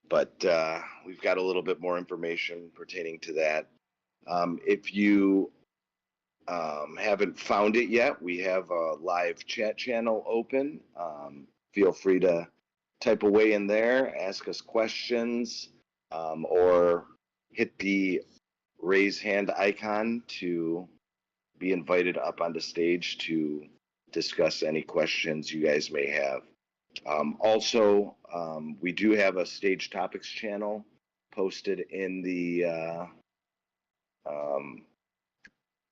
but we've got a little bit more information pertaining to that. If you haven't found it yet, we have a live chat channel open. Feel free to type away in there, ask us questions, or hit the raise hand icon to be invited up onto stage to discuss any questions you guys may have. Also, we do have a stage topics channel posted in the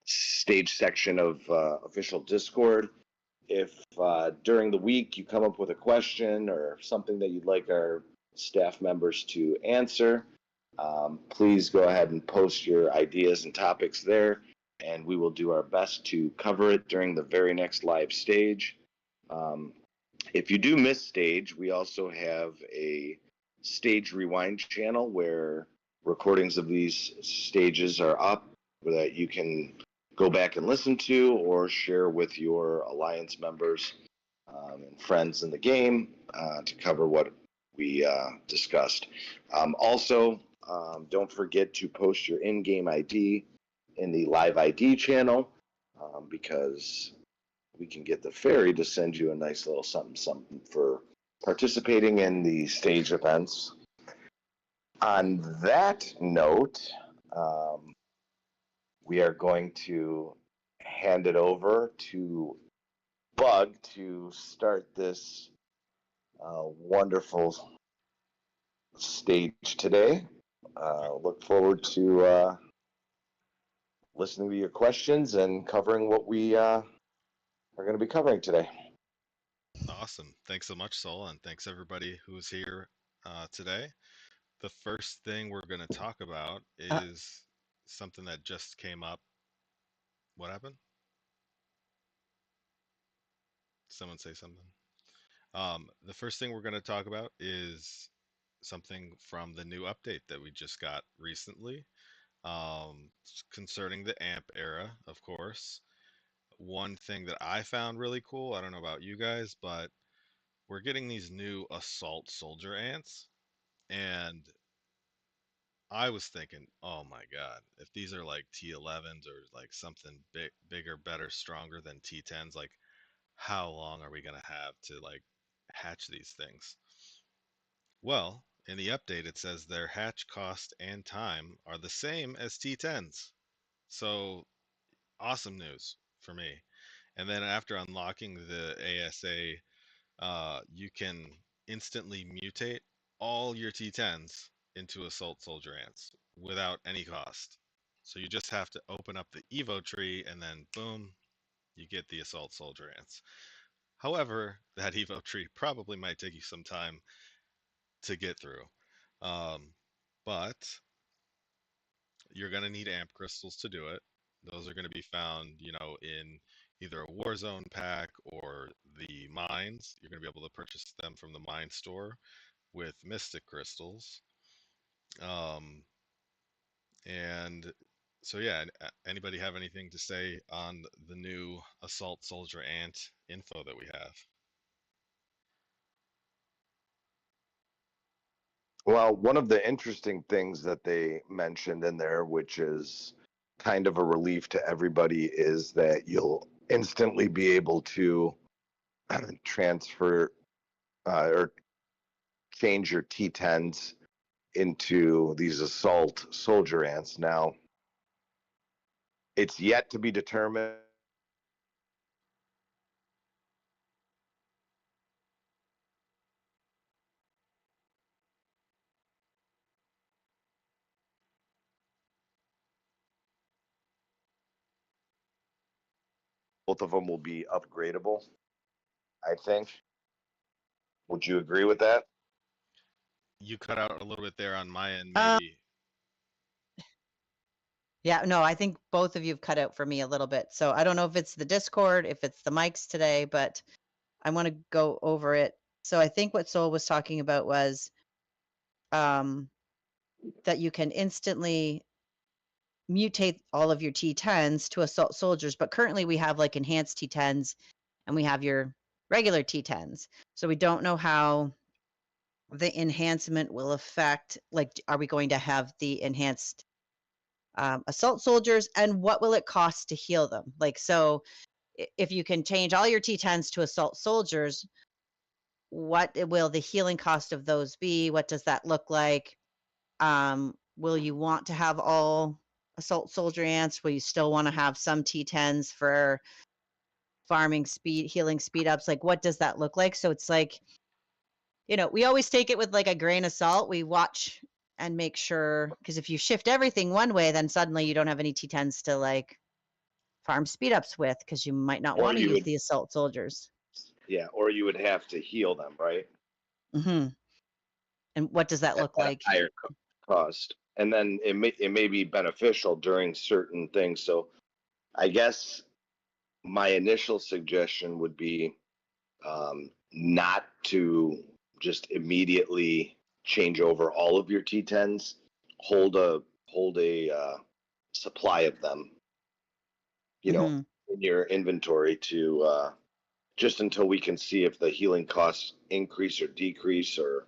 stage section of official Discord. If during the week you come up with a question or something that you'd like our staff members to answer, please go ahead and post your ideas and topics there, and we will do our best to cover it during the very next live stage. If you do miss stage, we also have a stage rewind channel where recordings of these stages are up that you can go back and listen to or share with your Alliance members and friends in the game to cover what we discussed. Also, don't forget to post your in-game ID in the live ID channel because we can get the fairy to send you a nice little something for participating in the stage events. On that note, we are going to hand it over to Bug to start this wonderful stage today. Look forward to listening to your questions and covering what we are going to be covering today. Awesome. Thanks so much, Sol, and thanks everybody who's here today. The first thing we're going to talk about is something that just came up. What happened? Someone say something. The first thing we're going to talk about is something from the new update that we just got recently concerning the AMP era, of course. One thing that I found really cool, I don't know about you guys, but we're getting these new assault soldier ants, and I was thinking, oh my god, if these are like T11s or like something bigger, better, stronger than T10s, like how long are we gonna have to like hatch these things? Well, in the update it says their hatch cost and time are the same as T10s. So awesome news for me. And then after unlocking the ASA, you can instantly mutate all your T10s into assault soldier ants without any cost. So you just have to open up the Evo tree and then boom, you get the assault soldier ants. However, that Evo tree probably might take you some time to get through. But you're going to need amp crystals to do it. Those are going to be found, in either a Warzone pack or the mines. You're going to be able to purchase them from the mine store with Mystic crystals. And so yeah, anybody have anything to say on the new assault soldier ant info that we have? Well, one of the interesting things that they mentioned in there, which is kind of a relief to everybody, is that you'll instantly be able to transfer or change your T10s into these assault soldier ants. Now, it's yet to be determined both of them will be upgradable, I think. Would you agree with that? You cut out a little bit there on my end, maybe. Yeah, no, I think both of you have cut out for me a little bit. So I don't know if it's the Discord, if it's the mics today, but I want to go over it. So I think what Sol was talking about was that you can instantly mutate all of your T10s to assault soldiers, but currently we have like enhanced T10s and we have your regular T10s. So we don't know how the enhancement will affect, like, are we going to have the enhanced assault soldiers, and what will it cost to heal them? Like, so if you can change all your T10s to assault soldiers, what will the healing cost of those be? What does that look like? Will you want to have all assault soldier ants? Will you still want to have some T10s for farming speed, healing speed ups? Like, what does that look like? So it's like, we always take it with like a grain of salt. We watch and make sure, because if you shift everything one way, then suddenly you don't have any T10s to like farm speed ups with, because you might not Or want to you use would, the assault soldiers. yeah, or you would have to heal them, right? Hmm. And what does that look At a like? higher cost. And then it may be beneficial during certain things. So I guess my initial suggestion would be not to just immediately change over all of your T10s. Hold a supply of them, Mhm. in your inventory to just until we can see if the healing costs increase or decrease, or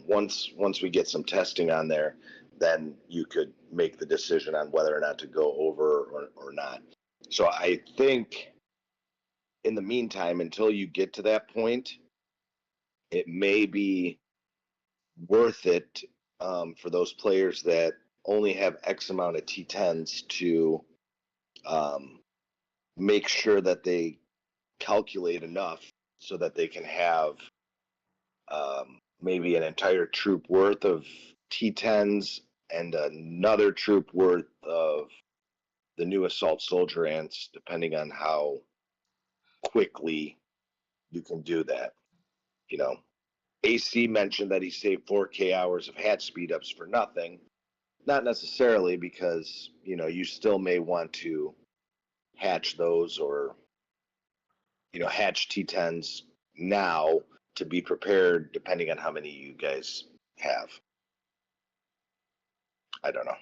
once we get some testing on there, then you could make the decision on whether or not to go over or not. So I think in the meantime, until you get to that point, it may be worth it for those players that only have X amount of T10s to make sure that they calculate enough so that they can have maybe an entire troop worth of T10s and another troop worth of the new assault soldier ants, depending on how quickly you can do that. AC mentioned that he saved 4K hours of hatch speed ups for nothing. Not necessarily, because you still may want to hatch those, or hatch T10s now to be prepared, depending on how many you guys have. I don't know.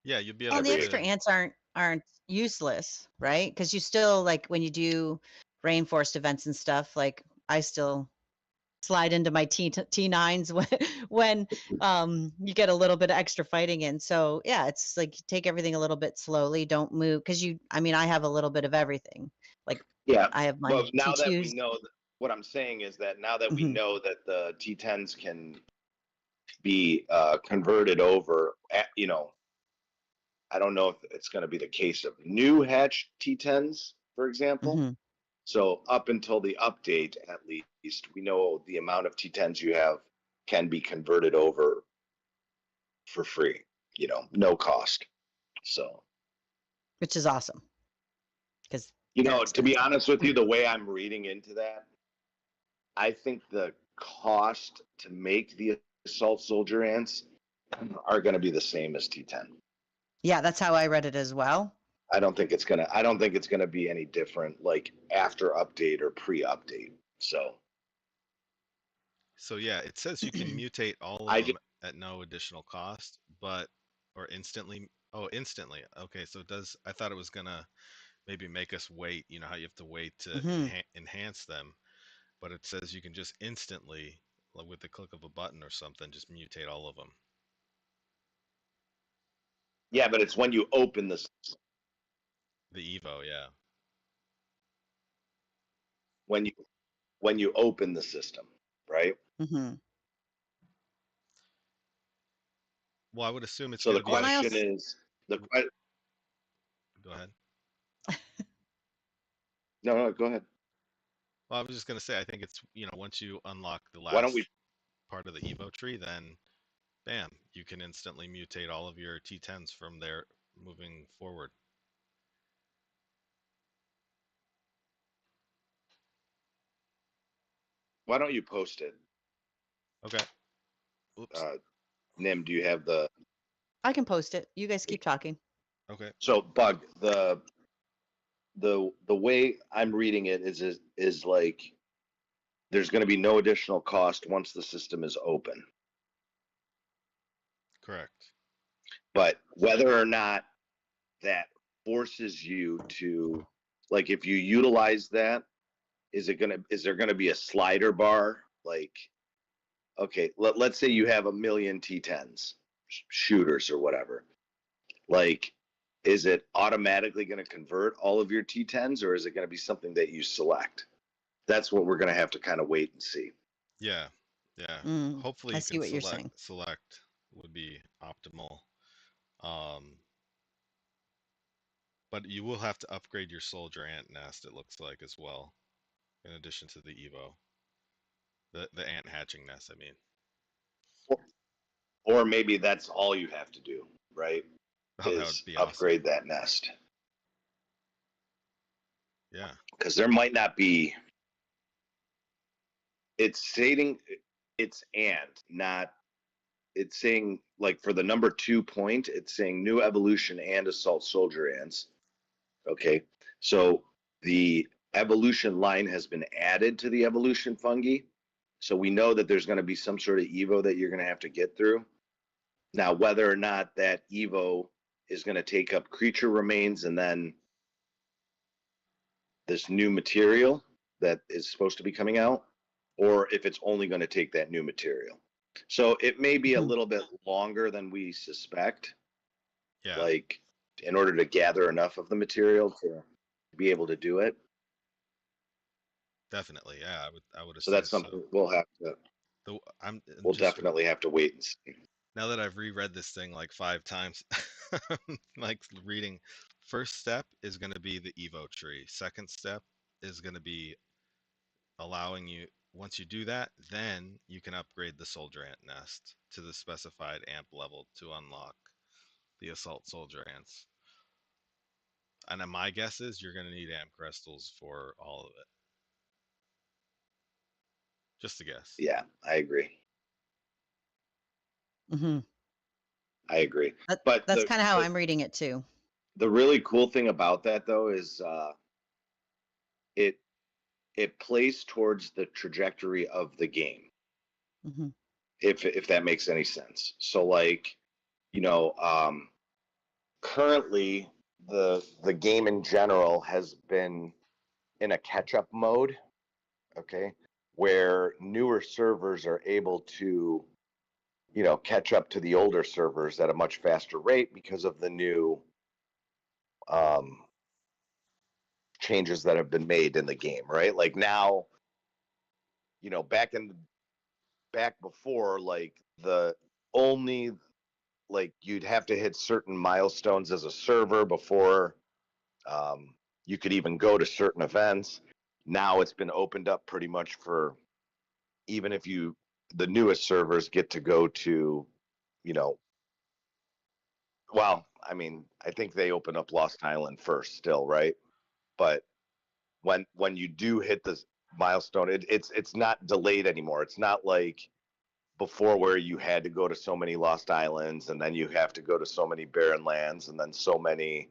Yeah, you'll be Well, able the extra to. ants aren't useless, right? Because you still, like, when you do rainforest events and stuff, like, I still slide into my T9s when you get a little bit of extra fighting in. So yeah, it's like take everything a little bit slowly. Don't move, because I have a little bit of everything. Like, Yeah, I have but my now that we T2s. know, what I'm saying is that now that we Mhm. know that the T10s can be converted over, I don't know if it's going to be the case of new hatch T10s, for example. Mhm. So up until the update, at least, we know the amount of T10s you have can be converted over for free, no cost. So, Which is awesome, because they're to be expensive. honest with you, the way I'm reading into that, I think the cost to make the assault soldier ants are going to be the same as T10. Yeah, that's how I read it as well. I don't think it's gonna be any different, like after update or pre-update. So So yeah, it says you can mutate all of I them just at no additional cost, or instantly. Oh, instantly. Okay, so it does. I thought it was gonna maybe make us wait. You know how you have to wait to Hmm. enhance them, but it says you can just instantly, like with the click of a button or something, just mutate all of them. yeah, but it's when you open this, The Evo, yeah. when you when you open the system, right? Hmm. Well, I would assume it's So the gonna be Well, and like. I question also, is the Go ahead. no, go ahead. Well, I was just gonna say, I think it's once you unlock the Why don't we last part of the Evo tree, then bam, you can instantly mutate all of your T10s from there moving forward. why don't you post it? Okay. Oops. Nim, do you have the I can post it. You guys keep talking. Okay. so Bug, the way I'm reading it is like there's going to be no additional cost once the system is open. Correct. But whether or not that forces you to, like, if you utilize that, is there gonna be a slider bar, like okay, let's say you have 1 million T10s, shooters or whatever. Like, is it automatically going to convert all of your T10s, or is it going to be something that you select? That's what we're going to have to kind of wait and see. Yeah, yeah. Mm, Hopefully I you see can what you're saying. select would be optimal. But you will have to upgrade your soldier ant nest, it looks like, as well, in addition to the Evo. The ant hatching nest, I mean. Or maybe that's all you have to do, right? Oh, that would Is be awesome. upgrade that nest. Yeah. Because there might not be. It's stating it's ant, not. It's saying, like, for the number 2 point, it's saying new evolution and assault soldier ants. Okay, so the evolution line has been added to the evolution fungi. So we know that there's going to be some sort of Evo that you're going to have to get through. Now, whether or not that Evo is going to take up creature remains and then this new material that is supposed to be coming out, or if it's only going to take that new material. So it may be a little bit longer than we suspect. Yeah. Like, in order to gather enough of the material to be able to do it. Definitely, yeah. I would So that's something we'll have to. We'll definitely have to wait and see. Now that I've reread this thing like 5 times, like reading, first step is going to be the Evo tree. Second step is going to be allowing you, once you do that, then you can upgrade the soldier ant nest to the specified amp level to unlock the assault soldier ants. And then my guess is you're going to need amp crystals for all of it. Just a guess. Yeah, I agree. Mm-hmm. I agree. But that's kind of how I'm reading it too. The really cool thing about that, though, is it plays towards the trajectory of the game. Mm-hmm. If that makes any sense. So, like, you know, currently the game in general has been in a catch-up mode, okay, where newer servers are able to, you know, catch up to the older servers at a much faster rate because of the new changes that have been made in the game, right? Like now, you know, back before, like, the only, like, you'd have to hit certain milestones as a server before you could even go to certain events. Now it's been opened up pretty much for, even if the newest servers get to go to, you know, well, I mean, I think they open up Lost Island first still, right? But when you do hit this milestone, it's not delayed anymore. It's not like before where you had to go to so many Lost Islands and then you have to go to so many barren lands and then so many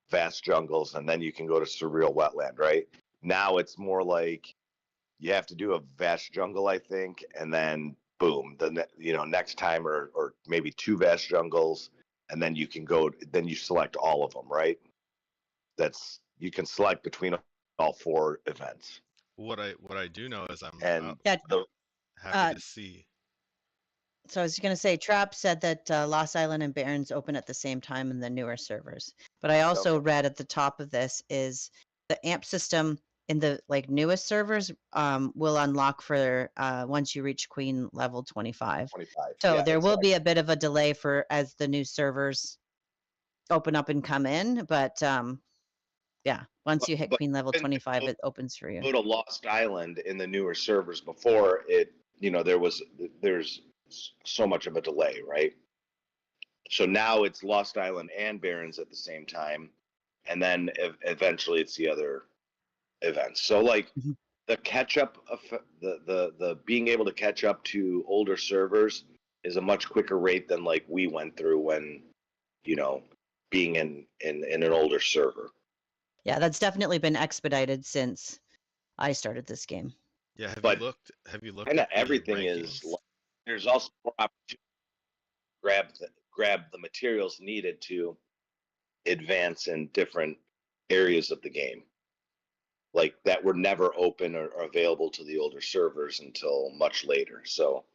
vast jungles and then you can go to surreal wetland, right? Now it's more like you have to do a vast jungle, I think, and then boom, next time or maybe 2 vast jungles, and then you can go, then you select all of them, right? You can select between all 4 events. What I do know is I'm happy to see. So I was going to say, Trap said that Lost Island and Barrens open at the same time in the newer servers. But I also read at the top of this is the AMP system in the newest servers will unlock for once you reach Queen level 25. So yeah, there will be a bit of a delay for as the new servers open up and come in. But yeah, once you hit Queen level 25, it opens for you. Go to Lost Island in the newer servers before it, there's so much of a delay, right? So now it's Lost Island and Barrens at the same time, and then eventually it's the other events. So like the catch up of the being able to catch up to older servers is a much quicker rate than like we went through when, being in an older server. Yeah, that's definitely been expedited since I started this game. Yeah, have you looked? Kind of everything is. There's also more opportunity to grab the materials needed to advance in different areas of the game. like that were never open or available to the older servers until much later. So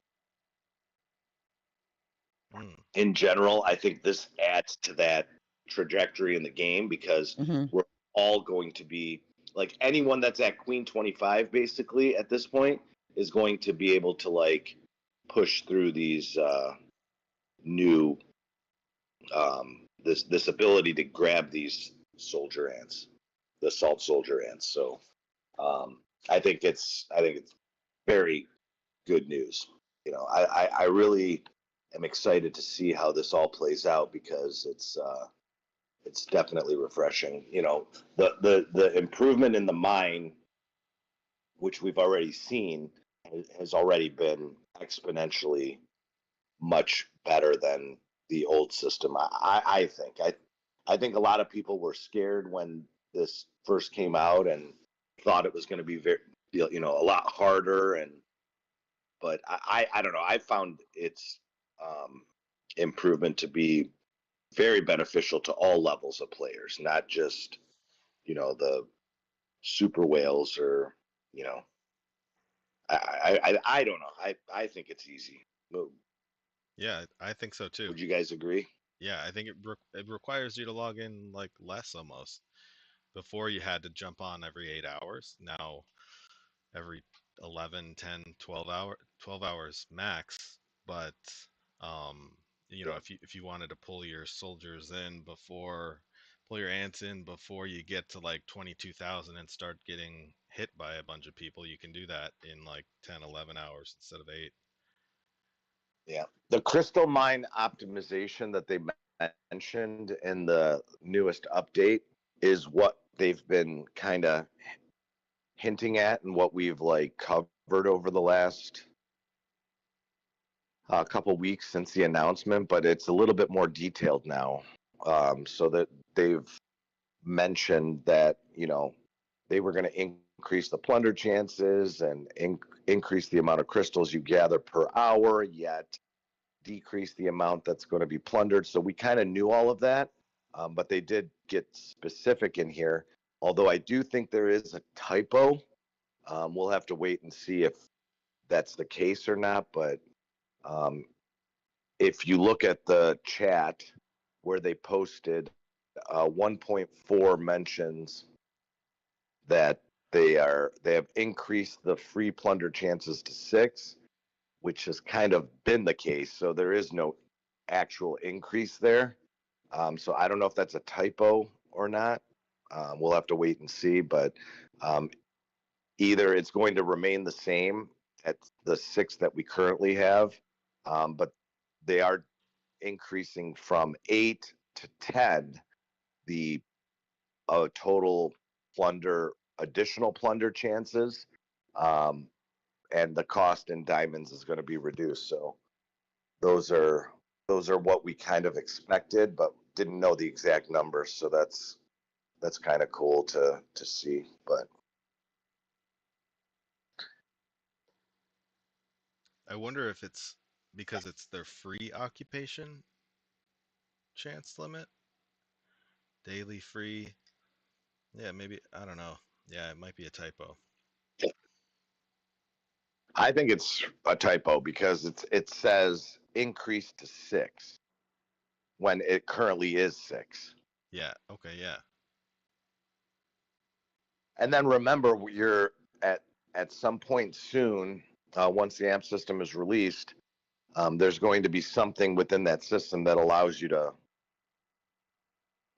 Mm. in general, I think this adds to that trajectory in the game because Mhm. we're all going to be like anyone that's at Queen 25 basically at this point is going to be able to like push through these new this ability to grab these soldier ants, the salt soldier ants. So I think it's very good news. You know, I really am excited to see how this all plays out because it's definitely refreshing. You know, the improvement in the mine, which we've already seen, has already been exponentially much better than the old system. I think a lot of people were scared when this first came out and thought it was going to be very, you know, a lot harder. And but I don't know. I found its improvement to be very beneficial to all levels of players, not just, you know, the super whales or, you know, I don't know. I think it's easy. Yeah, I think so too. Would you guys agree? Yeah, I think it requires you to log in like less almost. Before you had to jump on every 8 hours. Now every 11, 10, 12 hours max. But you know, Yeah. if you wanted to pull your soldiers in before pull your ants in before you get to like 22,000 and start getting hit by a bunch of people, you can do that in like 10, 11 hours instead of 8. Yeah. The crystal mine optimization that they mentioned in the newest update is what they've been kind of hinting at and what we've like covered over the last couple weeks since the announcement, but it's a little bit more detailed now. So that they've mentioned that, you know, they were going to increase the plunder chances and increase the amount of crystals you gather per hour, yet decrease the amount that's going to be plundered. So we kind of knew all of that, but they did get specific in here. Although I do think there is a typo. We'll have to wait and see if that's the case or not. But um, if you look at the chat where they posted 1.4 mentions that they have increased the free plunder chances to 6, which has kind of been the case. So there is no actual increase there. So I don't know if that's a typo or not. We'll have to wait and see. But um, either it's going to remain the same at the 6 that we currently have, but they are increasing from 8 to 10 the total additional plunder chances. Um, and the cost in diamonds is going to be reduced. So those are what we kind of expected, but didn't know the exact numbers. So that's kind of cool to see. But I wonder if it's because it's their free occupation chance limit, daily free. Yeah, maybe I don't know. Yeah, it might be a typo. I think it's a typo because it says increase to 6 when it currently is 6. Yeah, okay, yeah. And then remember, you're at some point soon, once the AMP system is released, there's going to be something within that system that allows you to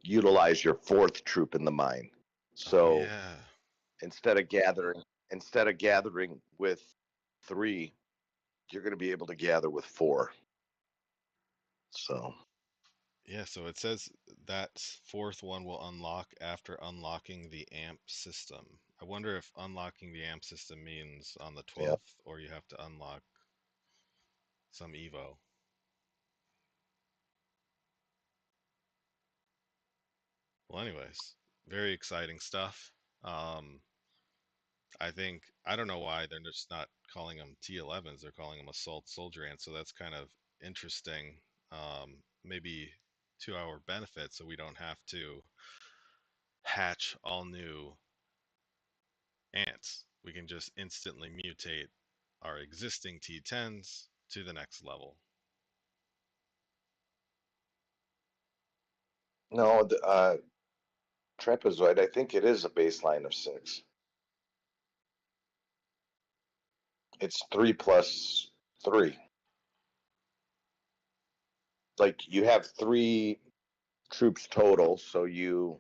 utilize your 4th troop in the mine. Oh So yeah. instead of gathering with 3, you're going to be able to gather with 4. So Yeah, so it says that fourth one will unlock after unlocking the AMP system. I wonder if unlocking the AMP system means on the yeah, 12th or you have to unlock some Evo. Well, anyways, very exciting stuff. Um, I think I don't know why they're just not calling them T11s. They're calling them assault soldier ants. So that's kind of interesting. Maybe to our benefit, so we don't have to hatch all new ants. We can just instantly mutate our existing T10s to the next level. No, trapezoid, I think it is a baseline of 6. It's 3 plus 3. Like you have 3 troops total, so you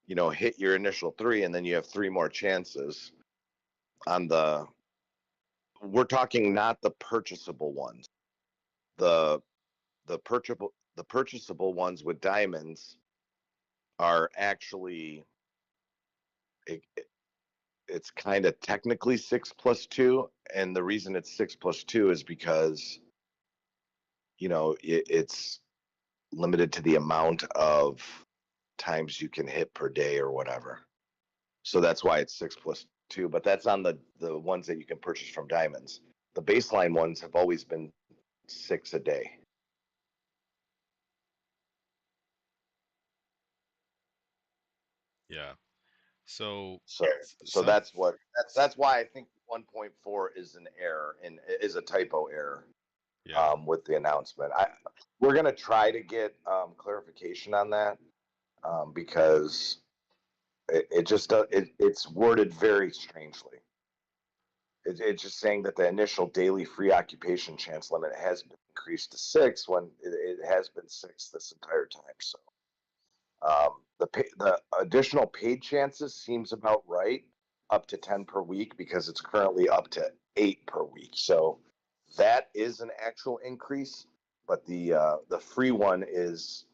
hit your initial 3, and then you have 3 more chances on the. We're talking not the purchasable ones. The purchasable ones with diamonds are actually it's kind of technically 6 plus 2, and the reason it's 6 plus 2 is because it's limited to the amount of times you can hit per day or whatever. So that's why it's 6 plus 2, but that's on the ones that you can purchase from diamonds. The baseline ones have always been 6 a day. Yeah. So That's why I think 1.4 is an error and is a typo error. Yeah. With the announcement, we're gonna try to get clarification on that because it just it's worded very strangely. It's just saying that the initial daily free occupation chance limit has been increased to 6 when it has been 6 this entire time. So the additional paid chances seems about right, up to 10 per week, because it's currently up to 8 per week. So that is an actual increase, but the free one it's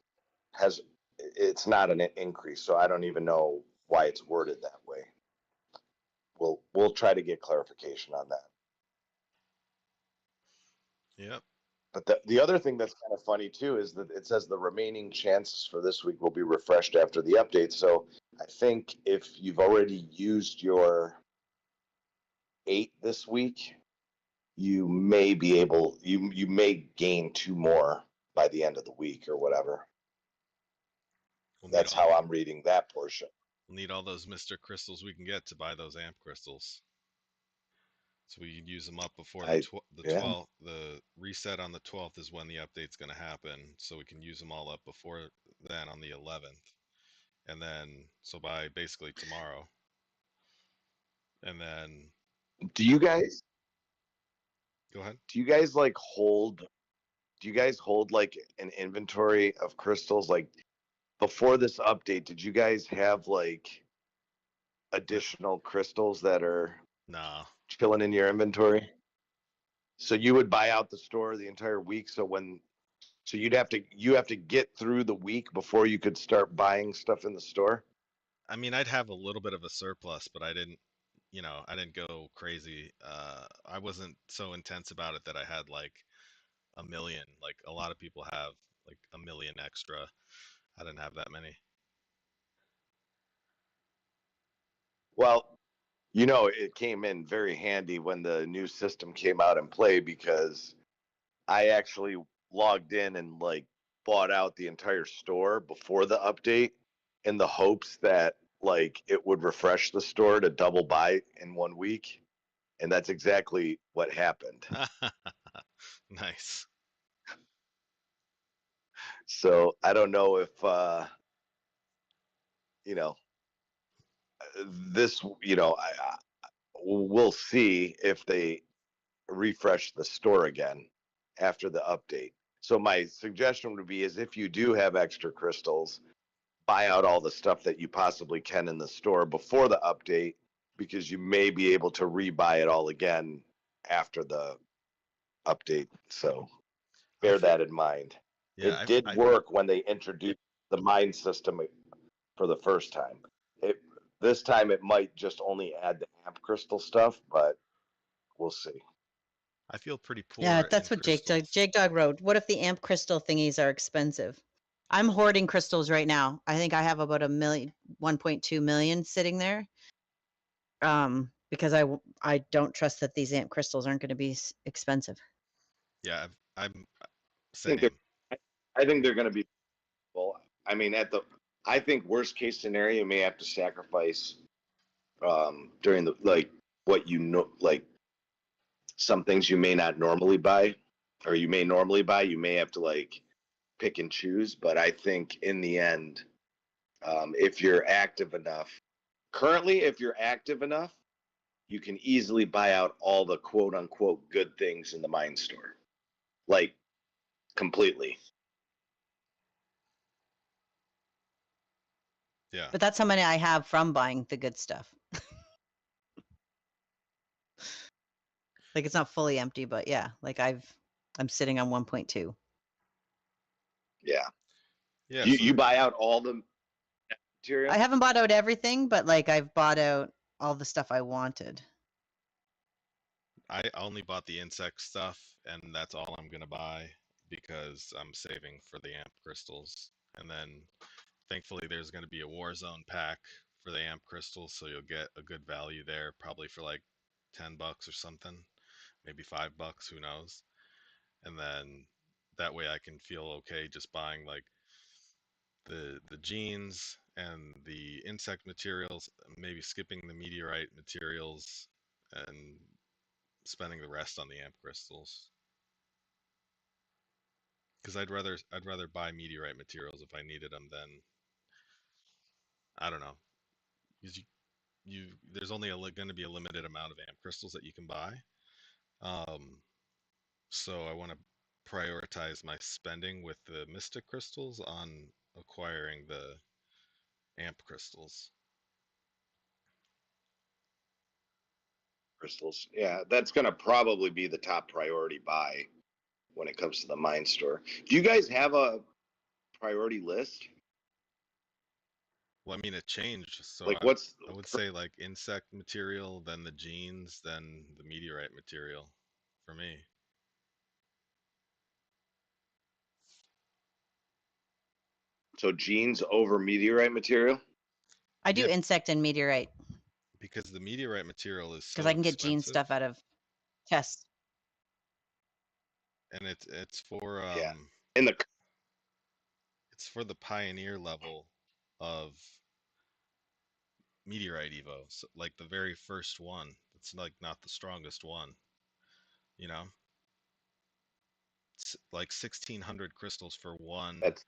not an increase. So I don't even know why it's worded that way. We'll try to get clarification on that. Yep. But the other thing that's kind of funny too is that it says the remaining chances for this week will be refreshed after the update. So I think if you've already used your 8 this week, you may be able you may gain 2 more by the end of the week or whatever. That's how I'm reading that portion. We'll need all those Mr. Crystals we can get to buy those amp crystals. So we can use them up before the 12th. The reset on the 12th is when the update's going to happen. So we can use them all up before then on the 11th. And then, so by basically tomorrow. And then. Do you guys? Go ahead. Do you guys hold like an inventory of crystals? Like before this update, did you guys have like additional crystals that are chilling in your inventory? So you would buy out the store the entire week. So you have to get through the week before you could start buying stuff in the store. I mean, I'd have a little bit of a surplus, but I didn't go crazy. I wasn't so intense about it that I had like 1 million. Like a lot of people have like 1 million extra. I didn't have that many. Well, it came in very handy when the new system came out and play, because I actually logged in and like bought out the entire store before the update in the hopes that like it would refresh the store to double buy in 1 week. And that's exactly what happened. Nice. So I don't know if, this, we'll see if they refresh the store again after the update. So my suggestion would be is if you do have extra crystals, buy out all the stuff that you possibly can in the store before the update, because you may be able to rebuy it all again after the update. So bear that in mind. Yeah, it did work when they introduced the mine system for the first time. This time it might just only add the amp crystal stuff, but we'll see. I feel pretty poor. Yeah, that's what Jake Dog wrote. What if the amp crystal thingies are expensive? I'm hoarding crystals right now. I think I have about 1.2 million sitting there. Because I don't trust that these amp crystals aren't going to be expensive. Yeah, I think they're going to be. Well, I mean, I think worst case scenario, you may have to sacrifice during the, like, what you know, like some things you may not normally buy, or you may normally buy, you may have to like pick and choose. But I think in the end, if you're active enough, currently, if you're active enough, you can easily buy out all the quote unquote good things in the mine store, like completely. Yeah. But that's how many I have from buying the good stuff. Like it's not fully empty, but yeah, like I'm sitting on 1.2. Yeah. Yeah. You, So you buy out all the material? I haven't bought out everything, but like I've bought out all the stuff I wanted. I only bought the insect stuff, and that's all I'm gonna buy because I'm saving for the amp crystals. And then thankfully there's gonna be a Warzone pack for the amp crystals, so you'll get a good value there, probably for like $10 or something, maybe $5, who knows. And then that way I can feel okay just buying like the genes and the insect materials, maybe skipping the meteorite materials and spending the rest on the amp crystals. Because I'd rather buy meteorite materials if I needed them than, I don't know. Because you there's only going to be a limited amount of amp crystals that you can buy. So I want to prioritize my spending with the mystic crystals on acquiring the amp crystals. Crystals. Yeah, that's going to probably be the top priority buy when it comes to the mine store. Do you guys have a priority list? Well, I mean, it changed. So Like, what's I would say like insect material, then the genes, then the meteorite material for me. so genes over meteorite material? I do Yeah, insect and meteorite because the meteorite material is because so I can get gene expensive, stuff out of tests. and it's for Yeah. In the it's for the pioneer level of meteorite evo, so like the very first one. It's like not the strongest one, you know. It's like 1600 crystals for one that's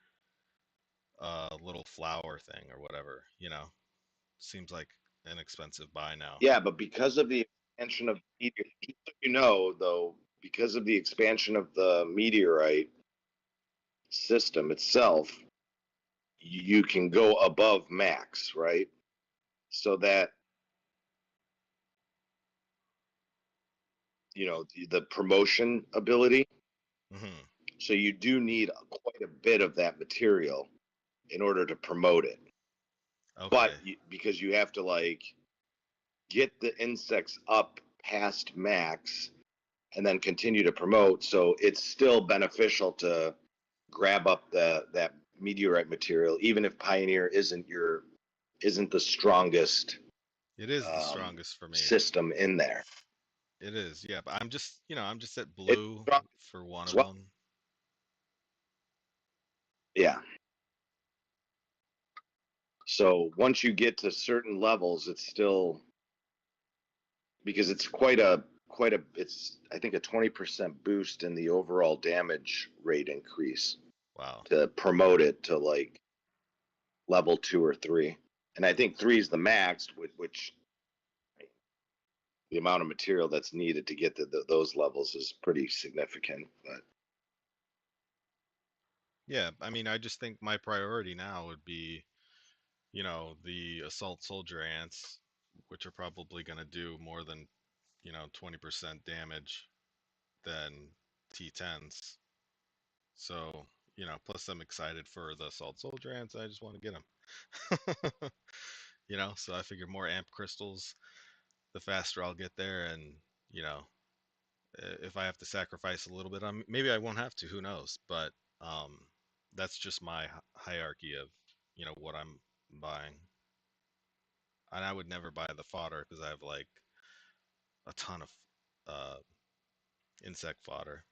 little flower thing or whatever, you know. Seems like an expensive buy now. yeah, but because of the expansion of meteorite, just so you know, though, because of the expansion of the meteorite system itself, you can go above max, right? So that, you know, the promotion ability. Hmm. So you do need quite a bit of that material in order to promote it. But Okay. because you have to like get the insects up past max and then continue to promote, so it's still beneficial to grab up that meteorite material, even if Pioneer isn't the strongest It is the strongest for me. system in there. It is, yeah. But I'm just at It's blue strong for one as of well. them. Yeah. So once you get to certain levels, it's still, because it's it's, I think, a 20% boost in the overall damage rate increase Wow. to promote it to like level 2 or 3. And I think 3 is the max, which the amount of material that's needed to get to those levels is pretty significant. But Yeah, I mean, I just think my priority now would be, the assault soldier ants, which are probably going to do more than, 20% damage than T10s. So, plus I'm excited for the assault soldier ants. I just want to get them. So I figure more amp crystals, the faster I'll get there. And, you know, if I have to sacrifice a little bit, maybe I won't have to, who knows? But um, that's just my hierarchy of, what I'm buying. And I would never buy the fodder because I have like a ton of uh, insect fodder.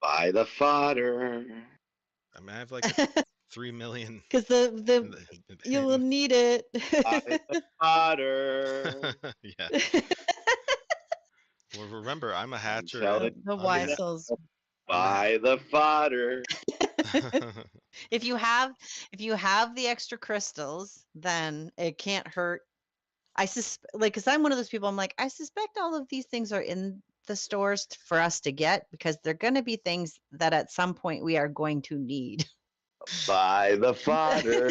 buy the fodder. I mean, I have like 3 million. Because you will need it. Buy the fodder. Yeah. Well, remember, I'm a I'm hatcher. telling The you wise now. souls. Buy the fodder. If you have the extra crystals, then it can't hurt. I suspect, like, because I'm one of those people. I'm like, I suspect all of these things are in the stores for us to get because they're going to be things that at some point we are going to need. Buy the fodder.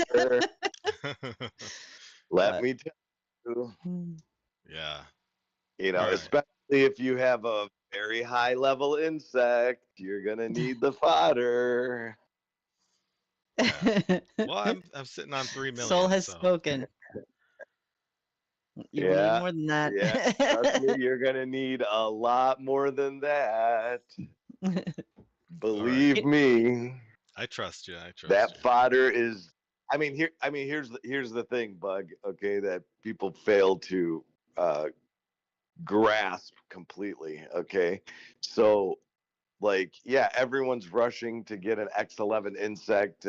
Let But- me tell you. Yeah. You know, All right. especially if you have a very high level insect, you're gonna need the fodder. Well, I'm sitting on 3 million. Soul has so. spoken. You will need Yeah, more than that. Yeah, trust me, you're gonna need a lot more than that. Believe me, I trust you. I trust that you. fodder is. Here's the thing, Bug. Okay, that people fail to grasp completely. Okay, so like, yeah, everyone's rushing to get an X11 insect,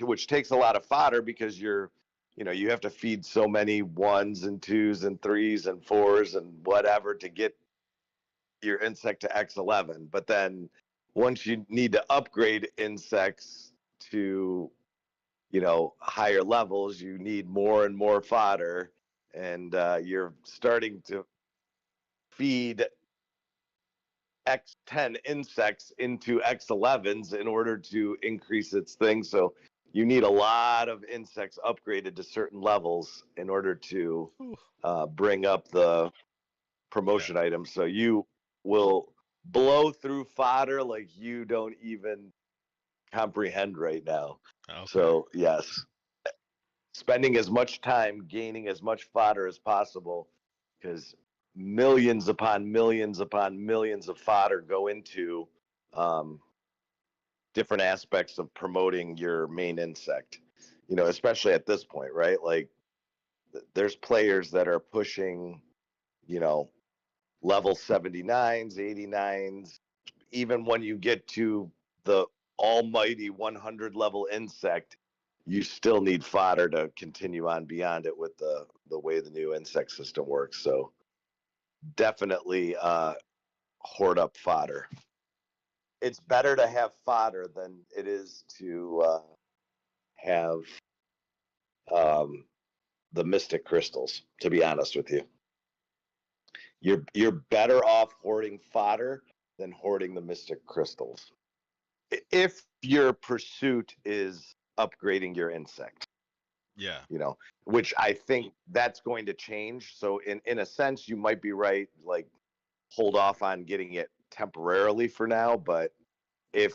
which takes a lot of fodder because you have to feed so many 1s and 2s and 3s and 4s and whatever to get your insect to X11. But then once you need to upgrade insects to, higher levels, you need more and more fodder. And you're starting to feed X10 insects into X11s in order to increase its thing. So you need a lot of insects upgraded to certain levels in order to bring up the promotion items. So you will blow through fodder like you don't even comprehend right now. Okay. So yes, spending as much time gaining as much fodder as possible, because millions upon millions upon millions of fodder go into different aspects of promoting your main insect, especially at this point, right? Like there's players that are pushing, level 79s, 89s. Even when you get to the almighty 100 level insect, you still need fodder to continue on beyond it with the way the new insect system works. So definitely hoard up fodder. It's better to have fodder than it is to have the mystic crystals, to be honest with you. You're better off hoarding fodder than hoarding the mystic crystals, if your pursuit is upgrading your insect. Yeah. Which I think that's going to change. So in a sense, you might be right, like hold off on getting it temporarily for now. But if,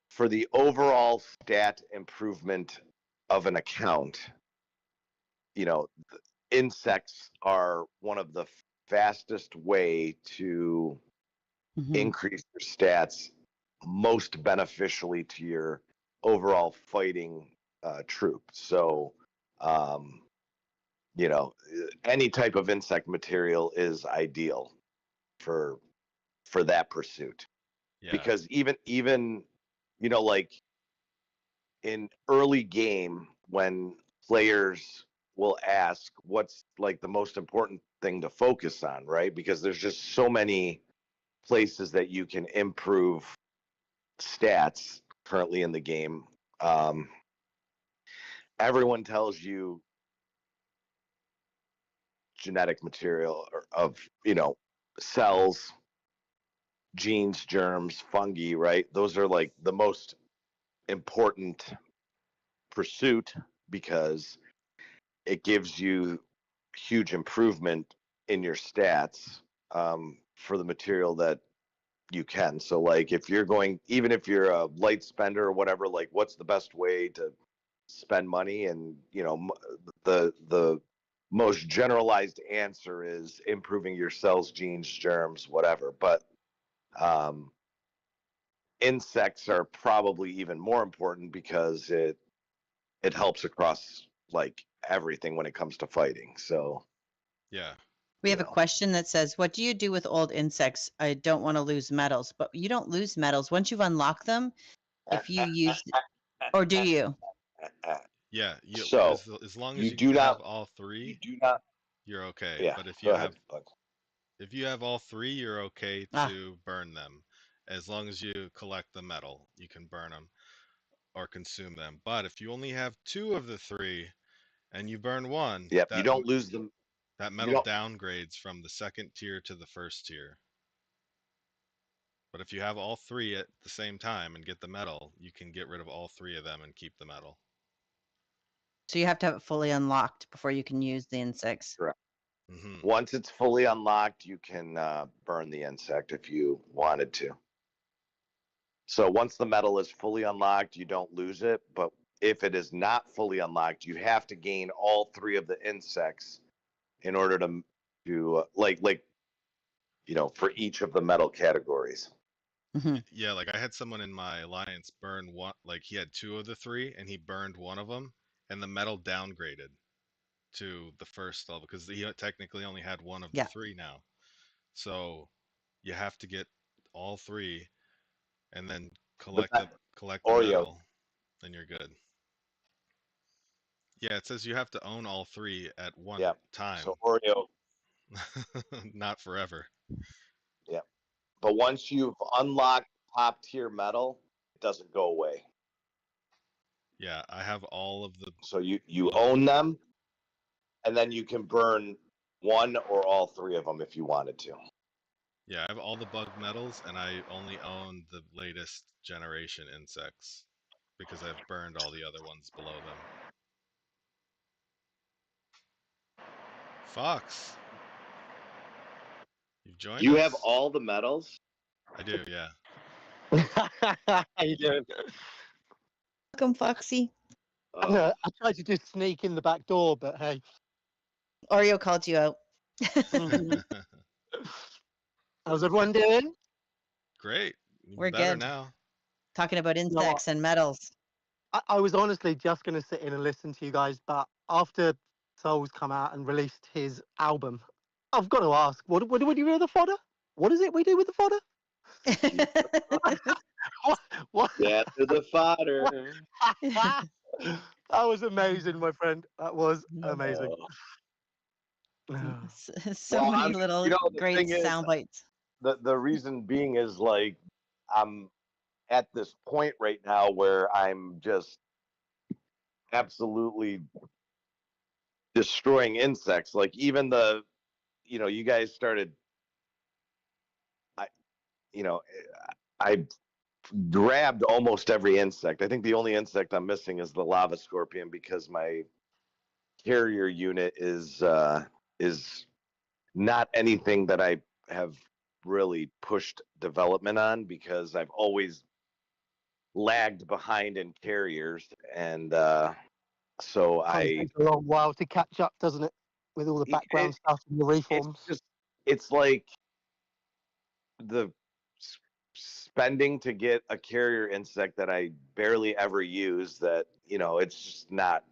for the overall stat improvement of an account, insects are one of the fastest way to increase your stats most beneficially to your overall fighting troop. So, any type of insect material is ideal for that pursuit. Yeah. Because even like in early game, when players will ask what's like the most important thing to focus on, right? Because there's just so many places that you can improve stats currently in the game. Everyone tells you genetic material of, cells, genes, germs, fungi, right? Those are like the most important pursuit because it gives you huge improvement in your stats for the material that you can. So like even if you're a light spender or whatever, like what's the best way to spend money? And the most generalized answer is improving your cells, genes, germs, whatever. But insects are probably even more important because it helps across like everything when it comes to fighting. So Yeah. We have a question that says, what do you do with old insects? I don't want to lose medals, but you don't lose medals. Once you've unlocked them, if you use, or do you? Yeah, So, as long you as you do have not, all you three, do not, you're okay. yeah, But if go you ahead, have Bug. if you have all three, you're okay Ah, to burn them. As long as you collect the metal, you can burn them or consume them. But if you only have two of the three and you burn one, Yep, you don't lose them. that You metal don't, downgrades from the second tier to the first tier. But if you have all three at the same time and get the metal, you can get rid of all three of them and keep the metal. so you have to have it fully unlocked before you can use the insects. correct. Hmm. Once it's fully unlocked, you can burn the insect if you wanted to. So once the metal is fully unlocked, you don't lose it. But if it is not fully unlocked, you have to gain all three of the insects in order to like for each of the metal categories. Hmm. Yeah, like I had someone in my alliance burn one, like he had two of the three and he burned one of them, and the metal downgraded to the first level because he technically only had one of the Yeah. three now. So you have to get all three and then The collect the Oreo. metal, and you're good. Yeah, it says you have to own all three at one Yeah. time. So Oreo. Not forever. Yeah. But once you've unlocked top tier metal, it doesn't go away. Yeah, I have all of the. So you own them, and then you can burn one or all three of them if you wanted to. Yeah, I have all the bug metals, and I only own the latest generation insects because I've burned all the other ones below them. Fox, you've joined You us. have all the metals? I do, yeah. How you doing? Welcome, Foxy. Oh, I tried to just sneak in the back door, but hey. Oreo called you out. Mhm. How's everyone doing? Great. Even We're better good. now. Talking about what? insects and metals. I was honestly just going to sit in and listen to you guys, but after Soul's come out and released his album, I've got to ask, what do we do with the fodder? What is it we do with the fodder? What? yeah, to the fodder. That was amazing, my friend. That was amazing. So Well, many little the great thing is, sound bites. the reason being is like I'm at this point right now where I'm just absolutely destroying insects. Like even you guys started. I grabbed almost every insect. I think the only insect I'm missing is the lava scorpion because my carrier unit is not anything that I have really pushed development on because I've always lagged behind in carriers, and so It takes a long while to catch up, doesn't it? With all the background stuff and the reforms. It's like the spending to get a carrier insect that I barely ever use that, it's just not,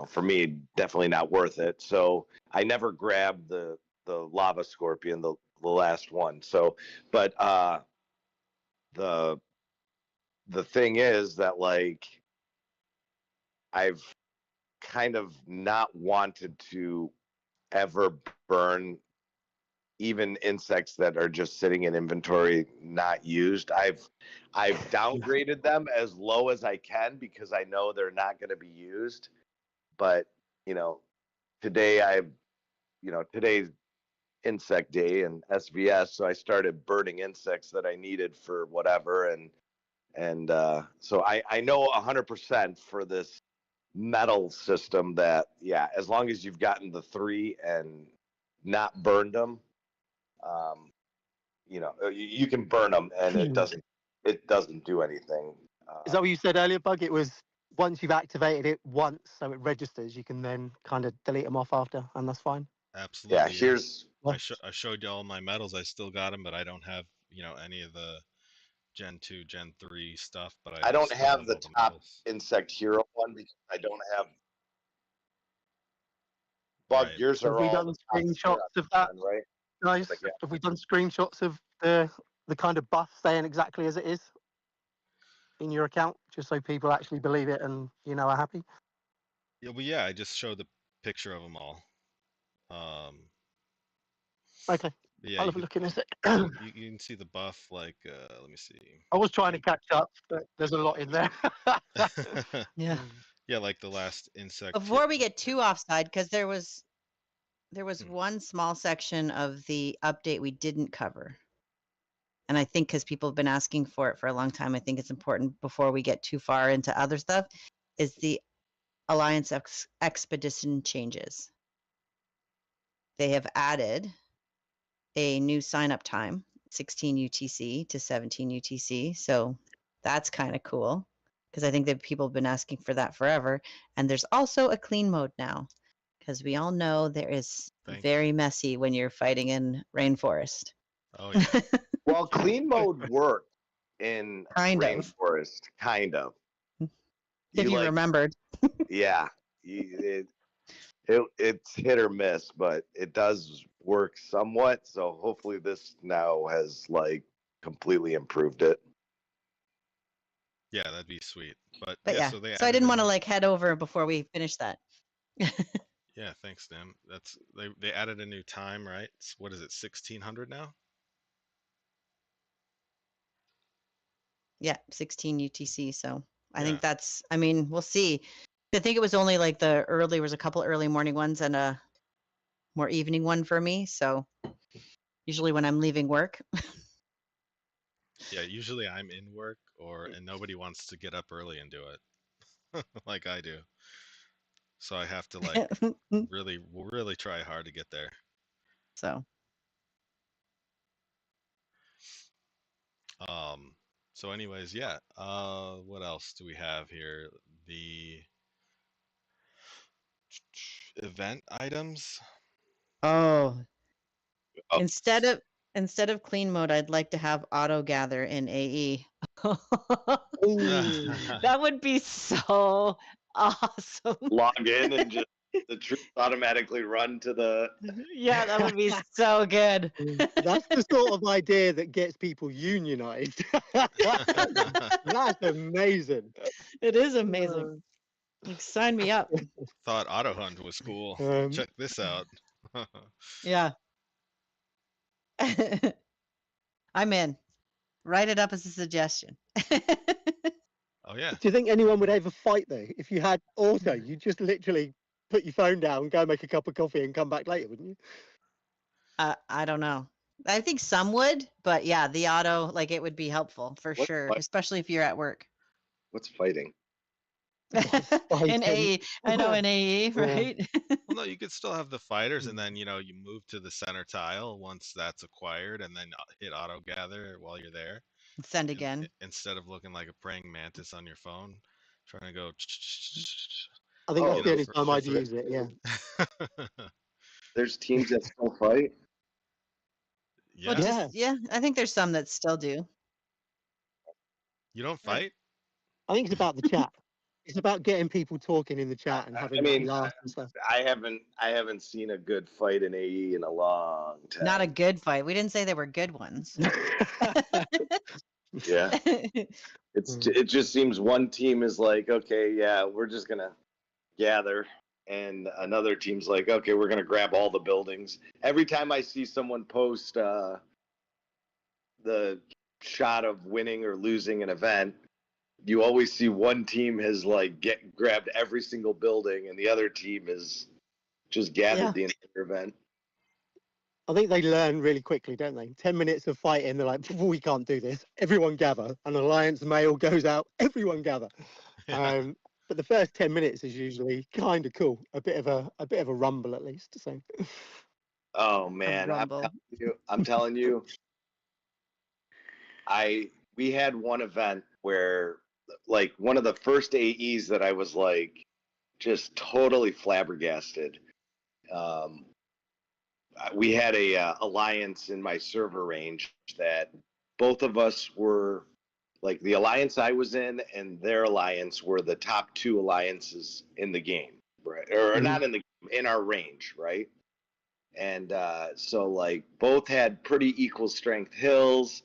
for me, definitely not worth it. So I never grabbed the lava scorpion, the last one. So, but the thing is that like I've kind of not wanted to ever burn even insects that are just sitting in inventory not used. I've downgraded them as low as I can because I know they're not going to be used. But today today's insect day and SVS, so I started burning insects that I needed for whatever, and so I know 100% for this metal system that as long as you've gotten the three and not burned them, you can burn them and it doesn't do anything. Is that what you said earlier, Bug? It was once you've activated it once, so it registers, you can then kind of delete them off after, and that's fine. Absolutely. Yeah, here's. I showed you all my medals. I still got them, but I don't have any of the Gen 2, Gen 3 stuff. But I don't still have the all top medals. insect hero one because I don't have. Bug, Right. yours Have are we all done the top screenshots tier of that, one, right? guys? Like, yeah. Have we done screenshots of the kind of buff staying exactly as it is? in your account, just so people actually believe it and are happy? Yeah, well, yeah, I just showed the picture of them all. Okay, Yeah, I'll you have a can look in a sec. you can see the buff. Like, let me see. I was trying to catch up, but there's a lot in there. Yeah. Yeah, like the last insect. Before we get too offside, because there was Hmm. one small section of the update we didn't cover. And I think because people have been asking for it for a long time, I think it's important before we get too far into other stuff, is the Alliance Expedition changes. They have added a new sign up time, 16 UTC to 17 UTC. So that's kind of cool because I think that people have been asking for that forever. And there's also a clean mode now because we all know there is Thank very messy when you're fighting in rainforest. Oh yeah. Well, clean mode worked in Kind of. rainforest, kind of. If you like, remembered. Yeah, it's hit or miss, but it does work somewhat. So hopefully this now has like completely improved it. Yeah, that'd be sweet. But But yeah, so they so I added didn't a want to new- like head over before we finish that. Yeah, thanks, Dan. That's they added a new time, right? What is it, 1600 now? Yeah, 16 UTC. So I Yeah. think that's, I mean, we'll see. I think it was only like there was a couple early morning ones and a more evening one for me. So usually when I'm leaving work. Yeah, usually I'm in work and nobody wants to get up early and do it like I do. So I have to like really try hard to get there. So So anyways, yeah. What else do we have here? The event items. oh, Oh. instead of clean mode, I'd like to have auto gather in AE. That would be so awesome. Log in and just the troops automatically run to the. Yeah, that would be so good. That's the sort of idea that gets people unionized. That's amazing. It is amazing. Like, sign me up. Thought Auto Hunt was cool. Check this out. Yeah. I'm in. Write it up as a suggestion. Oh yeah. Do you think anyone would ever fight though? If you had auto, you'd just literally put your phone down, go make a cup of coffee, and come back later, wouldn't you? I don't know. I think some would, but yeah, the auto, like it would be helpful for What sure, fight? especially if you're at work. What's fighting? In AE, I know in AE, Yeah. right? Well, no, you could still have the fighters, and then you move to the center tile once that's acquired, and then hit auto gather while you're there. Send again. Instead of looking like a praying mantis on your phone, trying to go. I think Oh, that's the only for- time for I'd free. use it. Yeah. There's teams that still fight. Yeah. Well, yeah, I think there's some that still do. You don't fight? I think it's about the chat. It's about getting people talking in the chat and having mean, laughs and stuff. I haven't seen a good fight in AE in a long time. Not a good fight. We didn't say they were good ones. Yeah. It just seems one team is like, okay, yeah, we're just gonna gather, and another team's like, okay, we're gonna grab all the buildings. Every time I see someone post the shot of winning or losing an event, you always see one team has like grabbed every single building, and the other team is just gathered Yeah. the entire event. I think they learn really quickly, don't they? 10 minutes of fighting, they're like, we can't do this. Everyone gather. An alliance mail goes out. Everyone gather. Yeah. But the first 10 minutes is usually kind of cool. A bit of a rumble at least. So. Oh man, rumble. I'm telling you, we had one event where like one of the first AEs that I was like just totally flabbergasted. We had a alliance in my server range that both of us were like the alliance I was in and their alliance were the top two alliances in the game, right? Or not in our range, right? And so like both had pretty equal strength hills.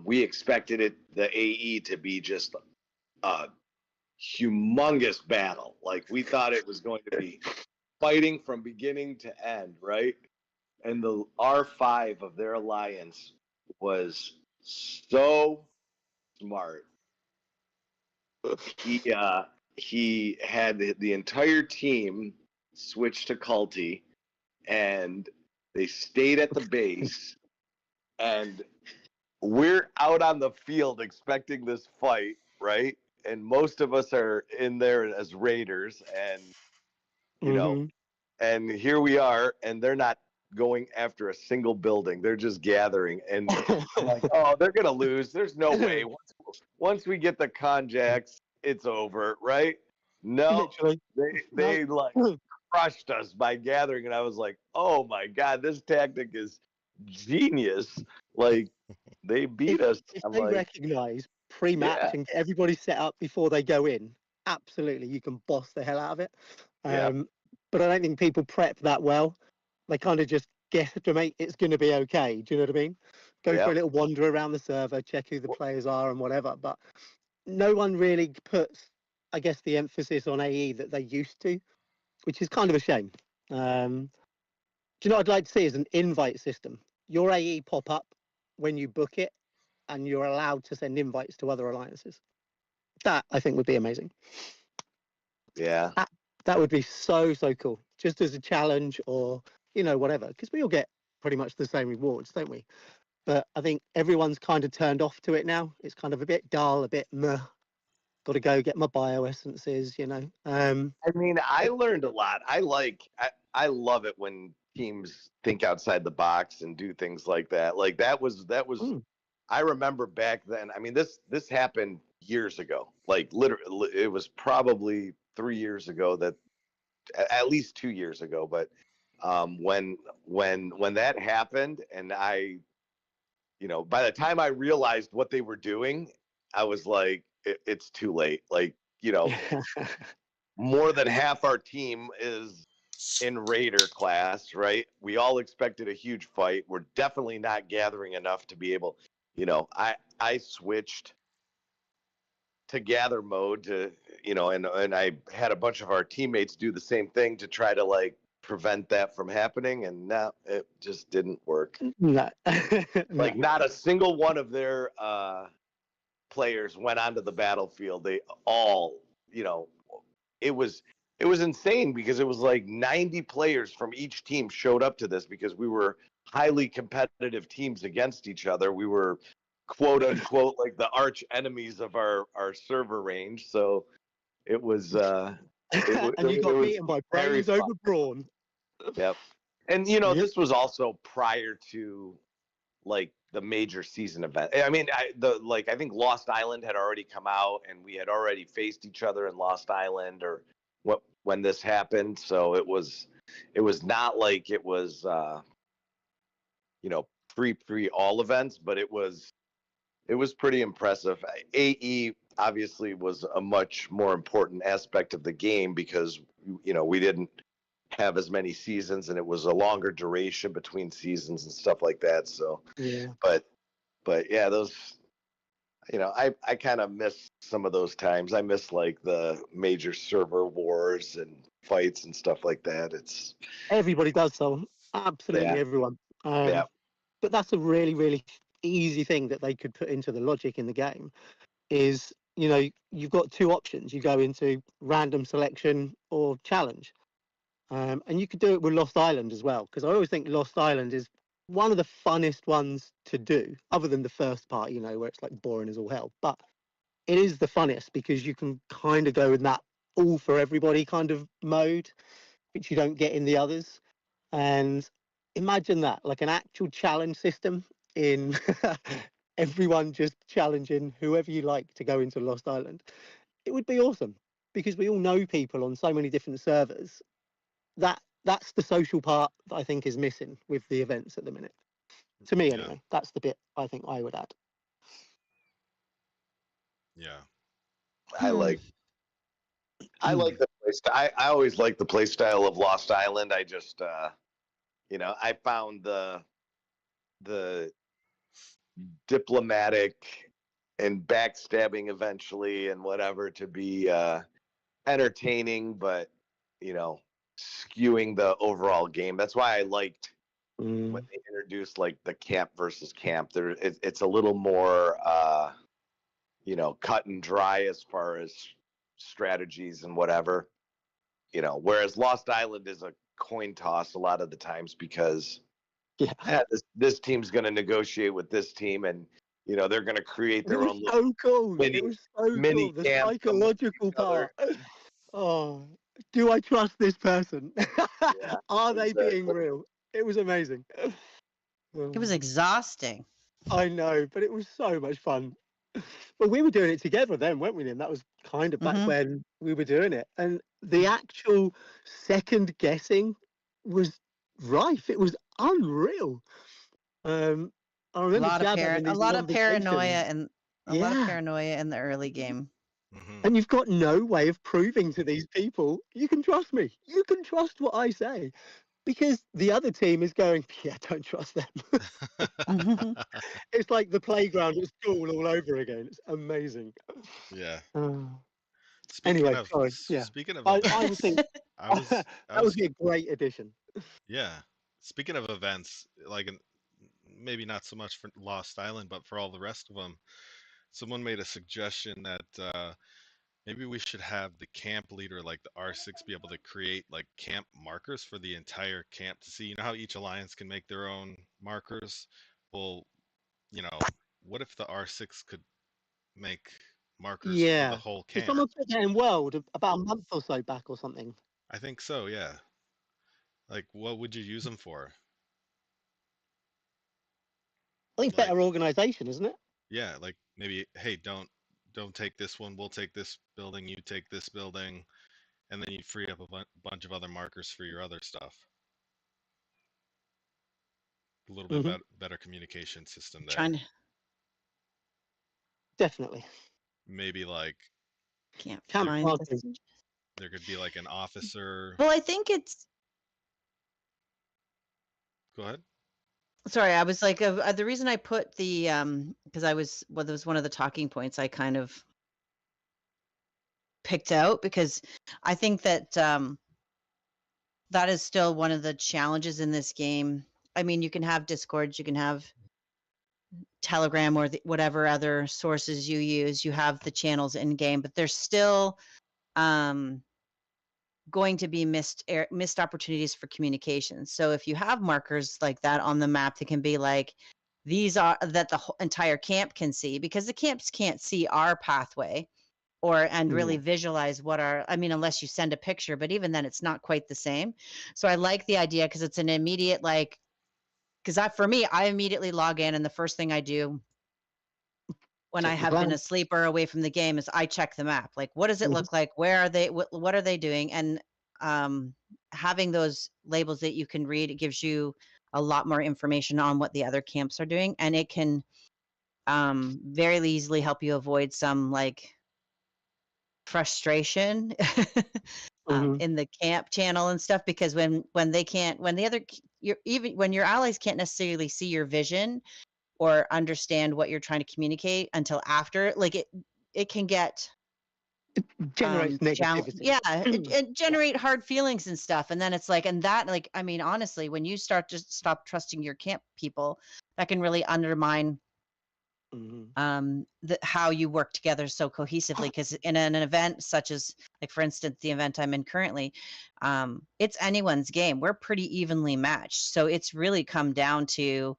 We expected the AE to be just a humongous battle. Like we thought it was going to be fighting from beginning to end, right? And the R5 of their alliance was so smart. He had the entire team switch to culty, and they stayed at the base, and we're out on the field expecting this fight, right? And most of us are in there as raiders, and you know, and here we are, and they're not going after a single building. They're just gathering, and I'm like, oh, they're gonna lose. There's no way. Once we get the conjacks, it's over, right? No, they like crushed us by gathering, and I was like, oh my god, this tactic is genius. Like they beat us. If I'm they like, recognise pre-match Yeah. and get everybody set up before they go in, absolutely, you can boss the hell out of it. Yeah. But I don't think people prep that well. They kind of just guesstimate it's going to be okay. Do you know what I mean? Go Yeah. for a little wander around the server, check who the players are and whatever. But no one really puts, I guess, the emphasis on AE that they used to, which is kind of a shame. Do you know what I'd like to see is an invite system. Your AE pop up when you book it, and you're allowed to send invites to other alliances. That I think would be amazing. Yeah. That would be so cool. Just as a challenge, or whatever, because we all get pretty much the same rewards, don't we? But I think everyone's kind of turned off to it now. It's kind of a bit dull, a bit meh. Got to go get my bioessences, I mean, I learned a lot. I love it when teams think outside the box and do things like that. Like that was I remember back then. I mean, this happened years ago. Like literally, it was probably 3 years ago, that at least 2 years ago. But when that happened, and I, by the time I realized what they were doing, I was like, it's too late. Like, more than half our team is in Raider class, right? We all expected a huge fight. We're definitely not gathering enough to be able, I switched to gather mode to, and I had a bunch of our teammates do the same thing to try to like prevent that from happening. And no, it just didn't work. No. Like not a single one of their players went onto the battlefield. They all, it was insane, because it was like 90 players from each team showed up to this, because we were highly competitive teams against each other. We were quote unquote like the arch enemies of our server range. So it was and you got beaten by brains over brawn. Yep. And this was also prior to like the major season event. I mean, I think Lost Island had already come out, and we had already faced each other in Lost Island, or when this happened. So it was not like it was pre all events, but it was pretty impressive. AE obviously was a much more important aspect of the game, because we didn't have as many seasons, and it was a longer duration between seasons and stuff like that. So yeah, but yeah, those, I kind of miss some of those times. I miss like the major server wars and fights and stuff like that. It's everybody does, so absolutely everyone. Yeah. But that's a really, really easy thing that they could put into the logic in the game. Is you've got two options. You go into random selection or challenge. And you could do it with Lost Island as well, because I always think Lost Island is one of the funnest ones to do, other than the first part, where it's like boring as all hell. But it is the funniest, because you can kind of go in that all for everybody kind of mode, which you don't get in the others. And imagine that, like an actual challenge system in everyone just challenging whoever you like to go into Lost Island. It would be awesome, because we all know people on so many different servers. That's the social part that I think is missing with the events at the minute. To me, anyway, that's the bit I think I would add. Yeah. I like the play style. I always like the play style of Lost Island. I just I found the diplomatic and backstabbing eventually and whatever to be entertaining, but skewing the overall game. That's why I liked when they introduced like the camp versus camp. It's a little more cut and dry as far as strategies and whatever. Whereas Lost Island is a coin toss a lot of the times because this team's going to negotiate with this team, and they're going to create their own. So cool! It was so cool. The psychological part. Oh, do I trust this person? Are they being real? It was amazing. It was exhausting. I know, but it was so much fun. But we were doing it together then, weren't we? Then that was kind of back when we were doing it, and the actual second guessing was rife. It was unreal. I remember a lot of paranoia in the early game. And you've got no way of proving to these people, you can trust me. You can trust what I say. Because the other team is going, yeah, don't trust them. It's like the playground at school all over again. It's amazing. Yeah. Anyway, sorry. Yeah. Speaking of I events, think that would be a great addition. Yeah. Speaking of events, like maybe not so much for Lost Island, but for all the rest of them, someone made a suggestion that maybe we should have the camp leader, like the R6, be able to create like camp markers for the entire camp to see. You know how each alliance can make their own markers? Well, what if the R6 could make markers for the whole camp? Did someone put that in World about a month or so back or something? I think so, yeah. Like, what would you use them for? I think better organization, isn't it? Yeah, like maybe, hey, don't take this one, we'll take this building, you take this building, and then you free up a bunch of other markers for your other stuff. A little bit better communication system there. Definitely. Maybe like can't find this. There could be like an officer. Well, I think it's. Go ahead. Sorry, I was like the reason I put the because that was one of the talking points I kind of picked out, because I think that that is still one of the challenges in this game. I mean, you can have Discord, you can have Telegram, or whatever other sources you use. You have the channels in game, but there's still going to be missed opportunities for communication. So if you have markers like that on the map, that can be like, these are that the whole entire camp can see, because the camps can't see our pathway and really visualize unless you send a picture, but even then it's not quite the same. So I like the idea, because it's an immediate, like, because for me, I immediately log in, and the first thing I do when I have been asleep or away from the game is I check the map. Like, what does it look like? Where are they? What are they doing? And having those labels that you can read, it gives you a lot more information on what the other camps are doing. And it can very easily help you avoid some like frustration in the camp channel and stuff, because when your allies can't necessarily see your vision or understand what you're trying to communicate until after, like it can get generates negativity. It generate hard feelings and stuff. And then it's like, and that, like, I mean, honestly, when you stop trusting your camp people, that can really undermine how you work together so cohesively. Because in an event such as, like, for instance, the event I'm in currently, it's anyone's game. We're pretty evenly matched. So it's really come down to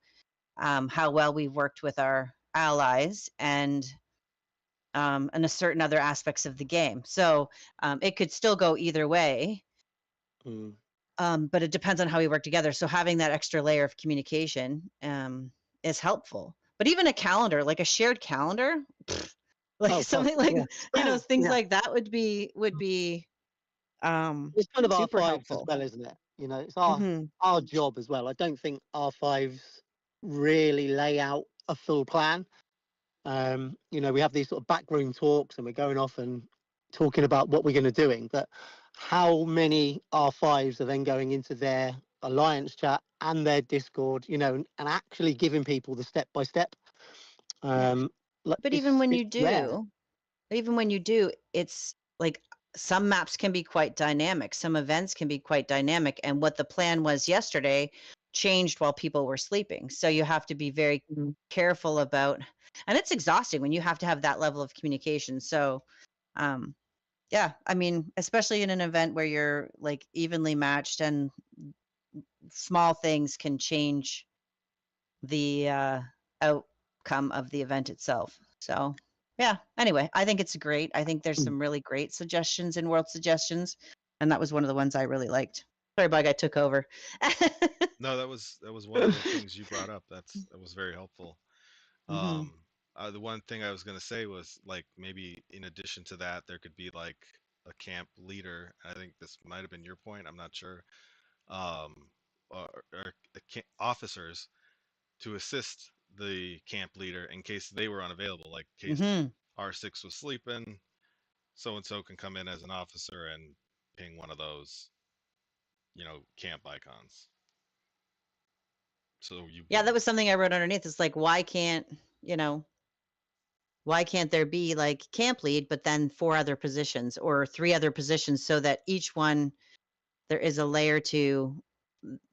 how well we've worked with our allies and a certain other aspects of the game. So it could still go either way, but it depends on how we work together. So having that extra layer of communication is helpful. But even a calendar, like a shared calendar, something like things like that would be it's kind of R5 as well, isn't it? It's our job as well. I don't think R5s really lay out a full plan. We have these sort of backroom talks, and we're going off and talking about what we're going to doing, but how many R5s are then going into their alliance chat and their Discord, and actually giving people the step by step. Like, But even when you it's rare. do, it's like some maps can be quite dynamic. Some events can be quite dynamic. And what the plan was yesterday changed while people were sleeping. So you have to be very Mhm. careful about, and it's exhausting when you have to have that level of communication. So, yeah, I mean, especially in an event where you're like evenly matched and small things can change the outcome of the event itself. So, yeah, anyway, I think it's great. I think there's Mm. some really great suggestions in World Suggestions, and that was one of the ones I really liked. Sorry, Bug, I took over. No, that was one of the things you brought up. That was very helpful. Mhm. The one thing I was gonna say was like maybe in addition to that, there could be like a camp leader. I think this might have been your point. I'm not sure. Or officers to assist the camp leader in case they were unavailable, like in case Mhm. R6 was sleeping, so and so can come in as an officer and ping one of those, camp icons. So you Yeah, would, that was something I wrote underneath. It's like, why can't there be like camp lead, but then 4 other positions or 3 other positions so that each one there is a layer to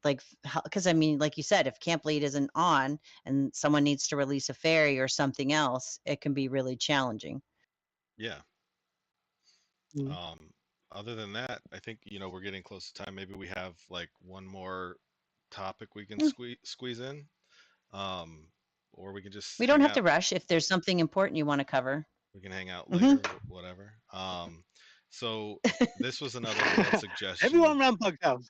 like, because I mean, like you said, if camp lead isn't on and someone needs to release a fairy or something else, it can be really challenging. yeah. Mm. Other than that, I think we're getting close to time. Maybe we have like one more topic we can Mm. squeeze in, um, or we can just We don't hang have to out. rush if there's something important you want to cover. We can hang out Hmm. later, whatever. So this was another world suggestion. Everyone around Bug's house.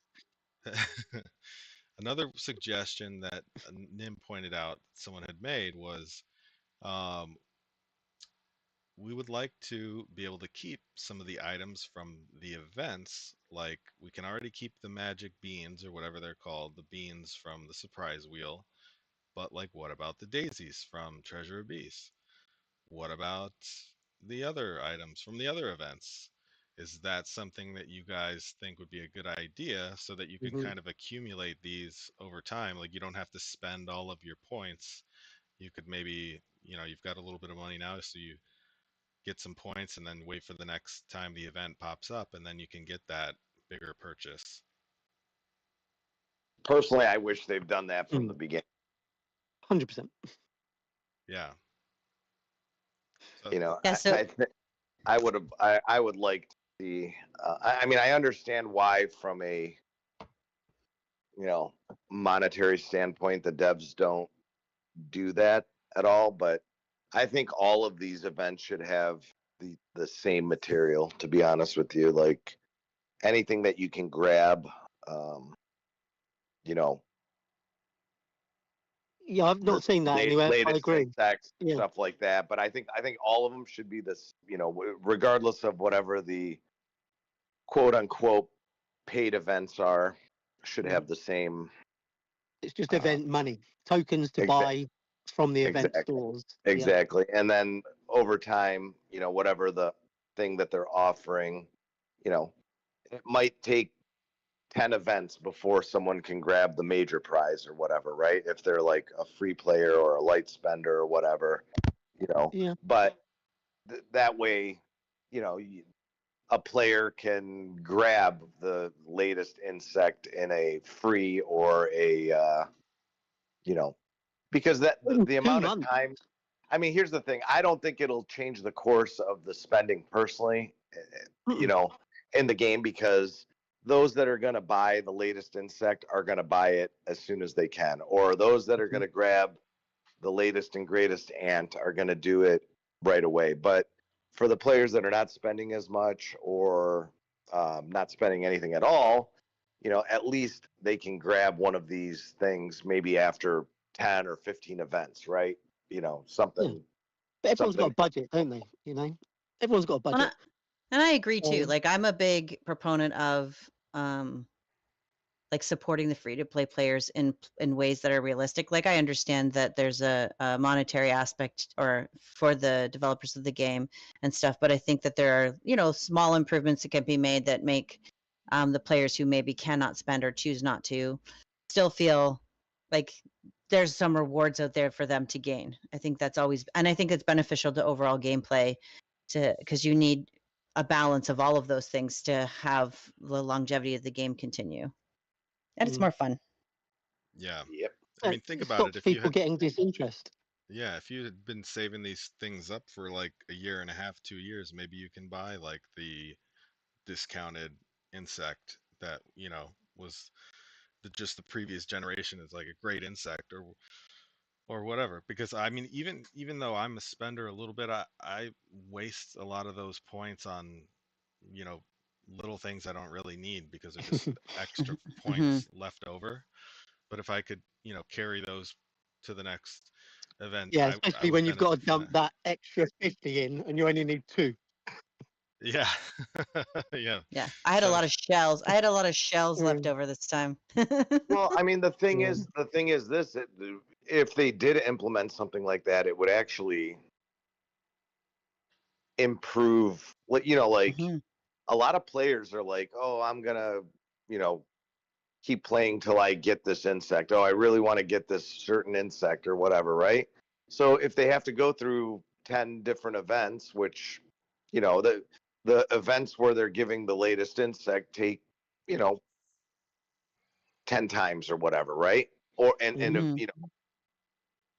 Another suggestion that Nim pointed out someone had made was um, we would like to be able to keep some of the items from the events. Like we can already keep the magic beans or whatever they're called, the beans from the surprise wheel. But like, what about the daisies from Treasure of Beasts? What about the other items from the other events? Is that something that you guys think would be a good idea so that you can Mhm. kind of accumulate these over time? Like you don't have to spend all of your points. You could maybe, you've got a little bit of money now, so you get some points and then wait for the next time the event pops up, and then you can get that bigger purchase. Personally, I wish they've done that from the beginning. 100%. Yeah. Yeah, so I would like to see. I mean, I understand why from a monetary standpoint the devs don't do that at all, but I think all of these events should have the same material. To be honest with you, like anything that you can grab, you know, Yeah, I've not seen that anywhere. I latest agree. insects, Yeah. stuff like that. But I think all of them should be this, regardless of whatever the quote unquote paid events are, should Yeah. have the same. It's just event money, tokens to buy from the event Exactly. stores. Exactly. And then over time, whatever the thing that they're offering, it might take 10 events before someone can grab the major prize or whatever, right? If they're like a free player or a light spender or whatever, Yeah. But that way, a player can grab the latest insect in a free or a, because the amount of time. I mean, here's the thing. I don't think it'll change the course of the spending personally, in the game, because those that are going to buy the latest insect are going to buy it as soon as they can, or those that are going to grab the latest and greatest ant are going to do it right away. But for the players that are not spending as much or not spending anything at all, at least they can grab one of these things maybe after 10 or 15 events, right? Something. But everyone's got a something. budget, don't they? Everyone's got a budget. And I agree too. Um, Like I'm a big proponent of like supporting the free to play players in ways that are realistic. Like I understand that there's a monetary aspect or for the developers of the game and stuff, but I think that there are small improvements that can be made that make the players who maybe cannot spend or choose not to still feel like there's some rewards out there for them to gain. I think that's always, and I think it's beneficial to overall gameplay, because you need a balance of all of those things to have the longevity of the game continue, and it's Mm. more fun. Yeah. Yep. I mean, think It about it. stops If you people had, getting disinterest. yeah, if you had been saving these things up for like a year and a half, 2 years, maybe you can buy like the discounted insect that, was just the previous generation is like a great insect or whatever. Because I mean, even though I'm a spender a little bit, I waste a lot of those points on, you know, little things I don't really need because they're just extra points left over. But if I could, carry those to the next event, Yeah, I especially would when you've got to benefit from dump that extra 50 in and you only need 2. Yeah. Yeah. Yeah, I had a So lot of shells. I had a lot of shells left Mm. over this time. Well, I mean, the thing Yeah. is, this: if they did implement something like that, it would actually improve. Like Mhm. a lot of players are like, "Oh, I'm gonna, you know, keep playing till I get this insect. Oh, I really want to get this certain insect or whatever, right?" So if they have to go through 10 different events, which, the events where they're giving the latest insect take, you know, 10 times or whatever, right? Or and Mhm.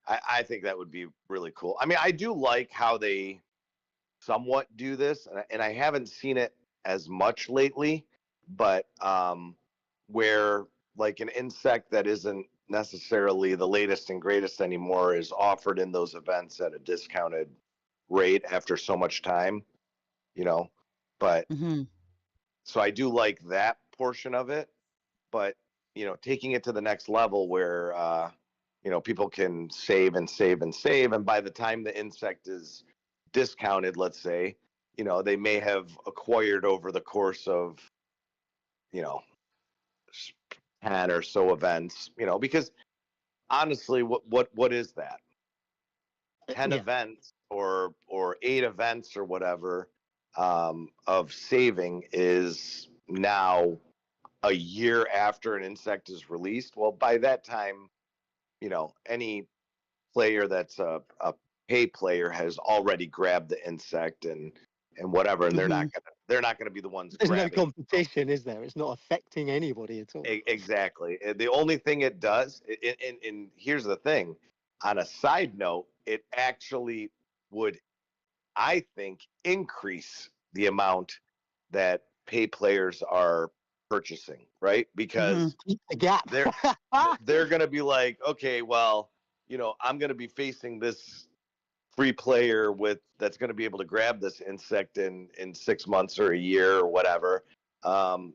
I think that would be really cool. I mean, I do like how they somewhat do this, and I haven't seen it as much lately, but where like an insect that isn't necessarily the latest and greatest anymore is offered in those events at a discounted rate after so much time, you know. But Mhm. so I do like that portion of it, but taking it to the next level where people can save and save and save, and by the time the insect is discounted, let's say, they may have acquired over the course of, you know 10 or so events, because honestly, what is that? 10 Yeah. events or 8 events or whatever, of saving is now a year after an insect is released. Well, by that time, any player that's a pay player has already grabbed the insect and whatever, and Mhm. they're not gonna be the ones There's no grabbing. competition, is there? It's not affecting anybody at all. Exactly. The only thing it does, and here's the thing, on a side note, it actually would, I think, increase the amount that pay players are purchasing, right? Because Keep the gap. they're going to be like, okay, well, I'm going to be facing this free player that's going to be able to grab this insect in 6 months or a year or whatever.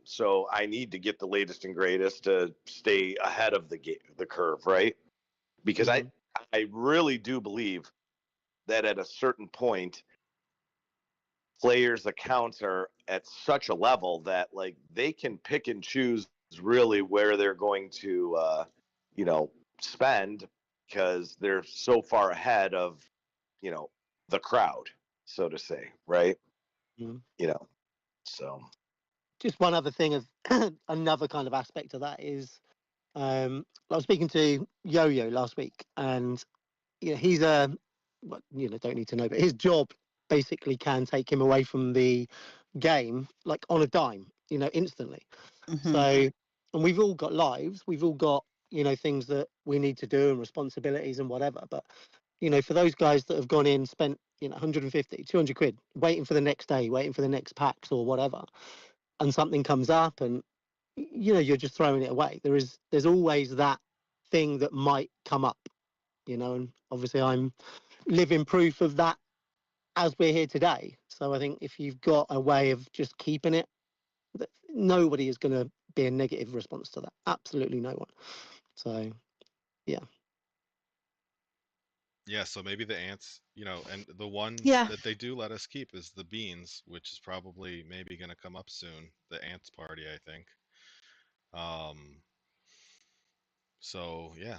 So I need to get the latest and greatest to stay ahead of the curve, right? Because Mhm. I really do believe that at a certain point, players' accounts are at such a level that like they can pick and choose really where they're going to spend, because they're so far ahead of the crowd, so to say, right? Mhm. So Just one other thing of another kind of aspect of that is, I was speaking to Yo-Yo last week, and he's well, don't need to know, but his job basically can take him away from the game like on a dime, instantly. So, Mhm. and we've all got lives, we've all got things that we need to do and responsibilities and whatever. But for those guys that have gone in, spent 150, 200 quid waiting for the next day, waiting for the next packs or whatever, and something comes up and you're just throwing it away. There's always that thing that might come up, and obviously I'm living proof of that as we're here today. So I think if you've got a way of just keeping it, nobody is going to be a negative response to that. Absolutely no one. So yeah. yeah, so maybe the ants, and the one Yeah. that they do let us keep is the beans, which is probably maybe going to come up soon. The ants party, I think. Um, so yeah,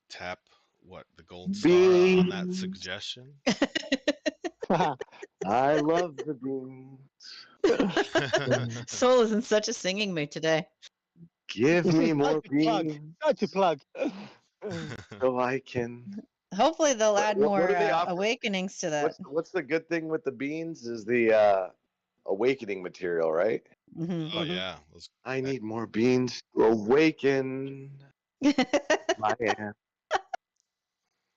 tap the gold star on that beans, suggestion. I love the beans. Soul is in such a singing mood today. Give me more Such a plug. beans Such a plug. so I can. Hopefully they'll What- add what more do they offer? awakenings to that. What's the good thing with the beans is the awakening material, right? Mhm. Oh yeah, those- I need more beans to awaken my ass.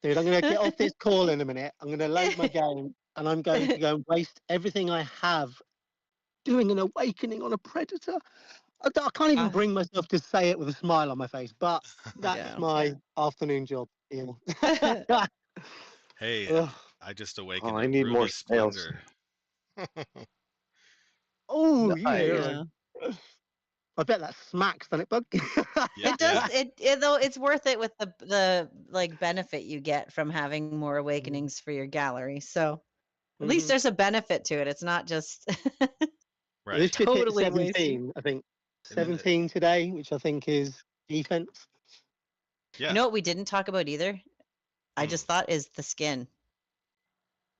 Dude, I'm going to get off this call in a minute. I'm going to load my game and I'm going to go and waste everything I have doing an awakening on a predator. I can't even Ah. bring myself to say it with a smile on my face, but that's Yeah. my afternoon job. Yeah. hey, Ugh. I just awakened. I a need Ruby more snails. Splendor. Oh, Nice. yeah. I bet that smacks, doesn't it, Bug? Yeah, It does. It though it's worth it with the like benefit you get from having more awakenings for your gallery. So at least Mhm. there's a benefit to it. It's not just Right. This should hit Totally wasted. 17, I think. And then it- 17 today, which I think is defense. Yeah. You know what we didn't talk about either? I Hmm. just thought is the skin.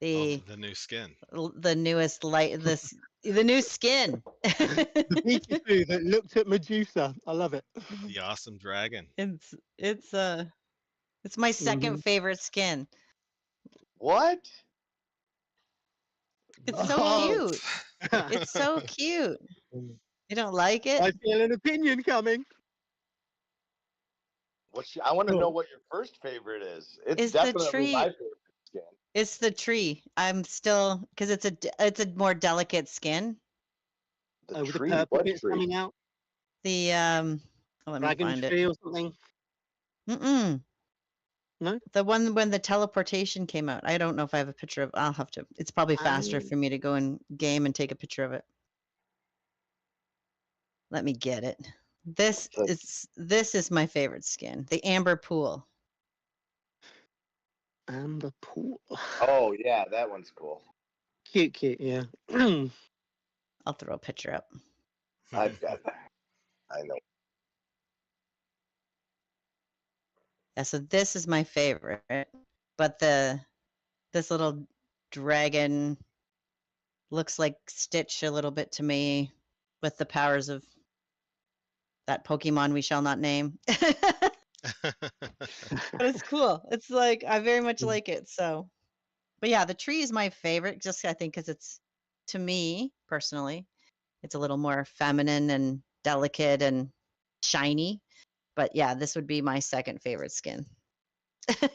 Oh, The the new skin. the newest light the new skin. The Pikachu that looked at Medusa. I love it. The awesome dragon. it's my second favorite skin. What? It's so Oh. cute. It's so cute. You don't like it? I feel an opinion coming. I want to know Cool. what your first favorite is. It's Is the definitely tree- my favorite skin. It's the tree. I'm still because it's a more delicate skin. The With tree. the purple What bits tree? coming out. The let me Dragon find it. tree or something. Mm-mm. No? The one when the teleportation came out. I don't know if I have a picture of. I'll have to. It's probably faster Oh. for me to go in game and take a picture of it. Let me get it. This is my favorite skin. The Amber Pool. And the pool. Oh yeah, that one's cool. Cute, yeah. I'll throw a picture up. I've got that. I know. Yeah, so this is my favorite. But this little dragon looks like Stitch a little bit to me with the powers of that Pokemon we shall not name. But it's cool. It's like I very much like it. So, but yeah, the tree is my favorite. Just I think because it's to me personally, it's a little more feminine and delicate and shiny. But yeah, this would be my second favorite skin. Oh,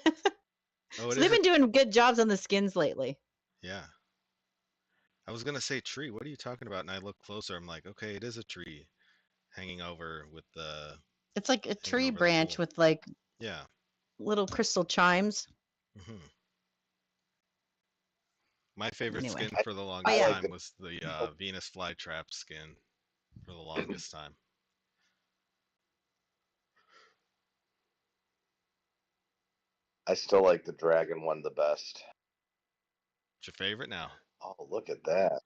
So it they've is. been doing good jobs on the skins lately. Yeah. I was gonna say tree. What are you talking about? And I look closer. I'm like, okay, it is a tree hanging over with the It's like a tree over the branch pool. with like yeah. little crystal chimes. Hmm. My favorite Anyway. skin for the longest yeah. time was the Venus flytrap skin for the longest time. I still like the dragon one the best. What's your favorite now? Oh, look at that.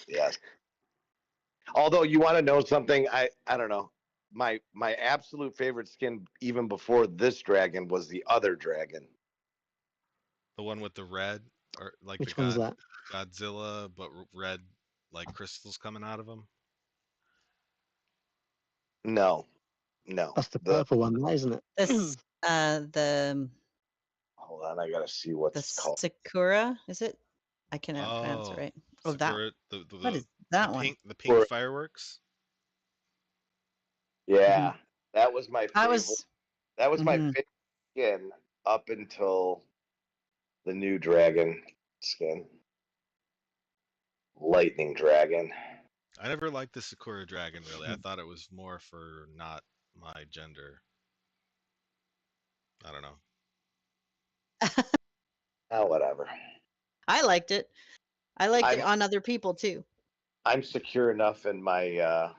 Yes. Although you want to know something, I don't know. My absolute favorite skin even before this dragon was the other dragon. The one with the red, or like Which the one's that? Godzilla, but red like crystals coming out of him. No. That's the purple one, isn't it? This the Hold on, I gotta see what the it's called. Sakura, is it? I cannot pronounce it right. Oh, that Sakura, what is that the one? pink, the pink Or- fireworks. Yeah, that was my favorite. I was That was my Mhm. favorite skin up until the new dragon skin. Lightning dragon. I never liked the Sakura dragon really. Hmm. I thought it was more for not my gender. I don't know. Oh, whatever. I liked it. I liked it I'm- on other people too. I'm secure enough in my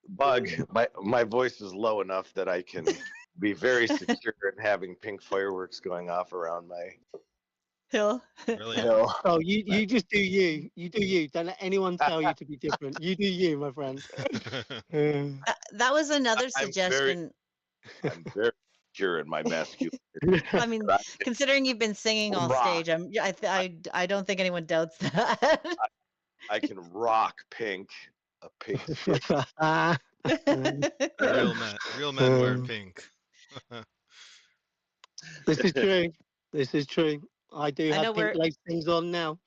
bug. My voice is low enough that I can be very secure in having pink fireworks going off around my Hill. Really? hill. Oh, you just do you. You do you. Don't let anyone tell you to be different. You do you, my friend. That was another I'm very- suggestion. I'm very secure in my masculine. I mean, considering you've been singing all Rock. stage, I don't think anyone doubts that. I can rock pink. A pink skin. Real men wear pink. This is true. This is true. I do I know have pink we're- lace things on now.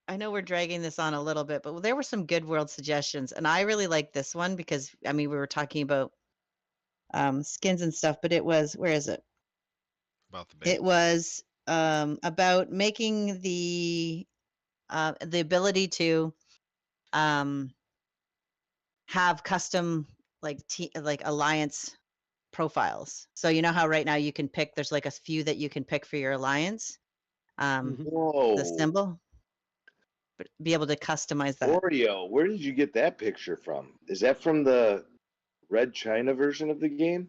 I know we're dragging this on a little bit, but there were some good world suggestions, and I really like this one because I mean we were talking about skins and stuff, but it was where is it? About the It was about making the ability to have custom like alliance profiles. So you know how right now you can pick. There's like a few that you can pick for your alliance. Mhm. Whoa. The symbol. But be able to customize that. Oreo, where did you get that picture from? Is that from the Red China version of the game?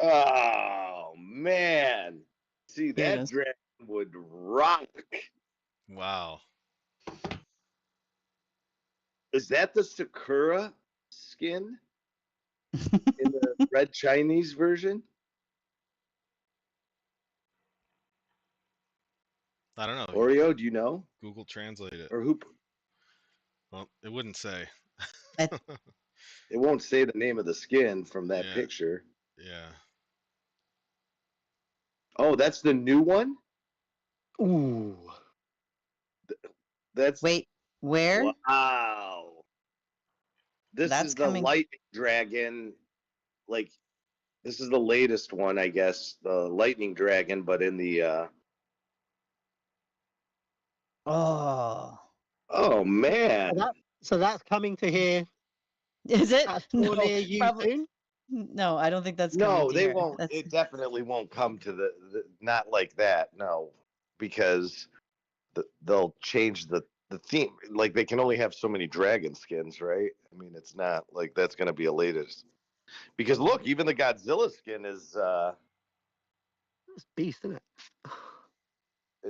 Oh man. See, Here it that is. dragon would rock. Wow. Is that the Sakura skin in the Red Chinese version? I don't know. Oreo, do you know? Google Translate it. Or who? Well, it wouldn't say. It won't say the name of the skin from that Yeah. picture. Yeah. Oh, that's the new one? Ooh. That's Wait, where? Wow. This That's is the coming- lightning dragon. Like, this is the latest one, I guess. The lightning dragon, but in the Oh, oh man. So that's coming to here. is it? That's No, near you probably- soon. no, I don't think that's coming No, to they here. won't. That's- It definitely won't come to the not like that. No, because they'll change the theme. Like they can only have so many dragon skins, right? I mean, it's not like that's going to be a latest. Because look, even the Godzilla skin is It's beast, isn't it?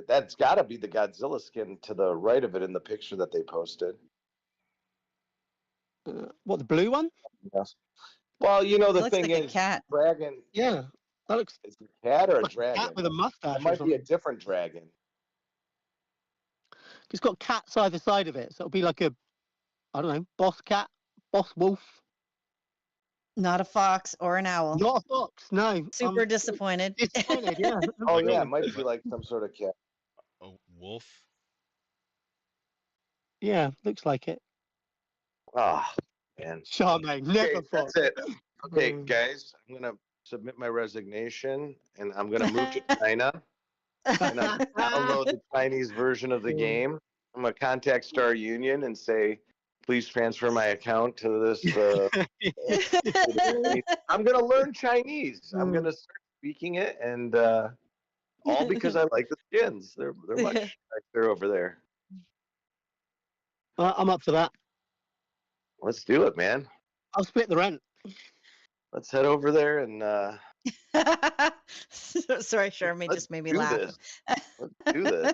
that's got to be the Godzilla skin to the right of it in the picture that they posted. What, the blue one? Yes. Well, you know it the looks thing like a is, cat. dragon. Yeah, that looks Is it a cat or a like a dragon? cat with a mustache. It or might be a something. different dragon. It's got cats either side of it, so it'll be like a, I don't know, boss cat, boss wolf. Not a fox or an owl. Not a fox. No. Super I'm disappointed. disappointed. Yeah. Oh yeah, it might be like some sort of cat. A wolf. Yeah, looks like it. Oh man. Charmaine, never Okay, fox. that's it. Okay, Mm. guys, I'm gonna submit my resignation, and I'm gonna move to China, and I'm gonna download the Chinese version of the Mm. game. I'm gonna contact Star Union and say, please transfer my account to this. I'm gonna learn Chinese. I'm Mm. gonna start speaking it, and all because I like the skins. They're much nicer over there. I'm up for that. Let's do it, man. I'll split the rent. Let's head over there and Sorry, Charmaine let's just made me do laugh. this. Let's do this.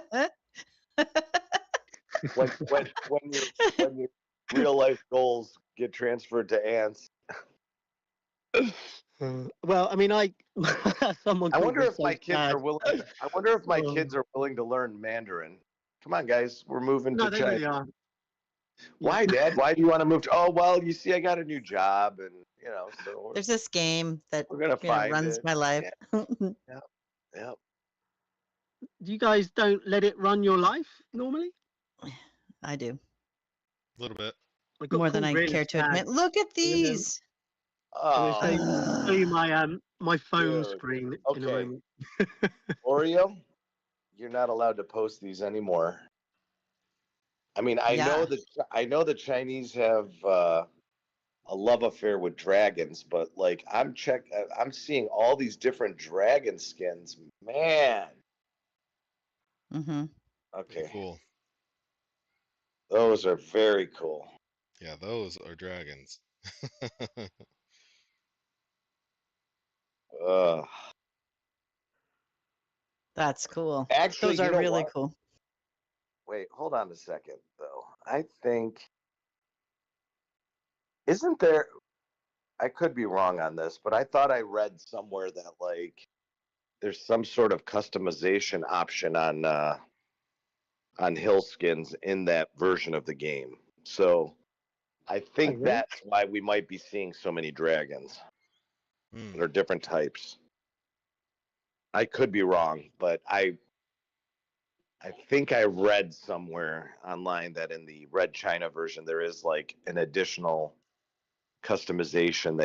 When your real life goals get transferred to ants. Well, I mean, someone. I called wonder me if so my kids sad. are willing. I wonder if my Oh. kids are willing to learn Mandarin. Come on, guys, we're moving No, to they China. really are. Why, Dad? Why do you want to move to? Oh, well, you see, I got a new job, and so There's this game that we're gonna find runs it. my life. Yeah. You guys don't let it run your life normally. I do. A little bit. I got More than I called really care to sad. admit. Look at Yeah. these. Oh, Show you my phone Dude, screen in okay. a moment. Oreo, you're not allowed to post these anymore. I mean, I know the Chinese have a love affair with dragons, but like I'm seeing all these different dragon skins. Man. Mm-hmm. Okay. Cool. Those are very cool. Yeah, those are dragons. Ugh. That's cool. Actually, Those are you know really what? cool. Wait, hold on a second, though. I think isn't there? I could be wrong on this, but I thought I read somewhere that like there's some sort of customization option on on hill skins in that version of the game. So I think really? that's why we might be seeing so many dragons Hmm. or different types. I could be wrong, but I think I read somewhere online that in the Red China version there is like an additional customization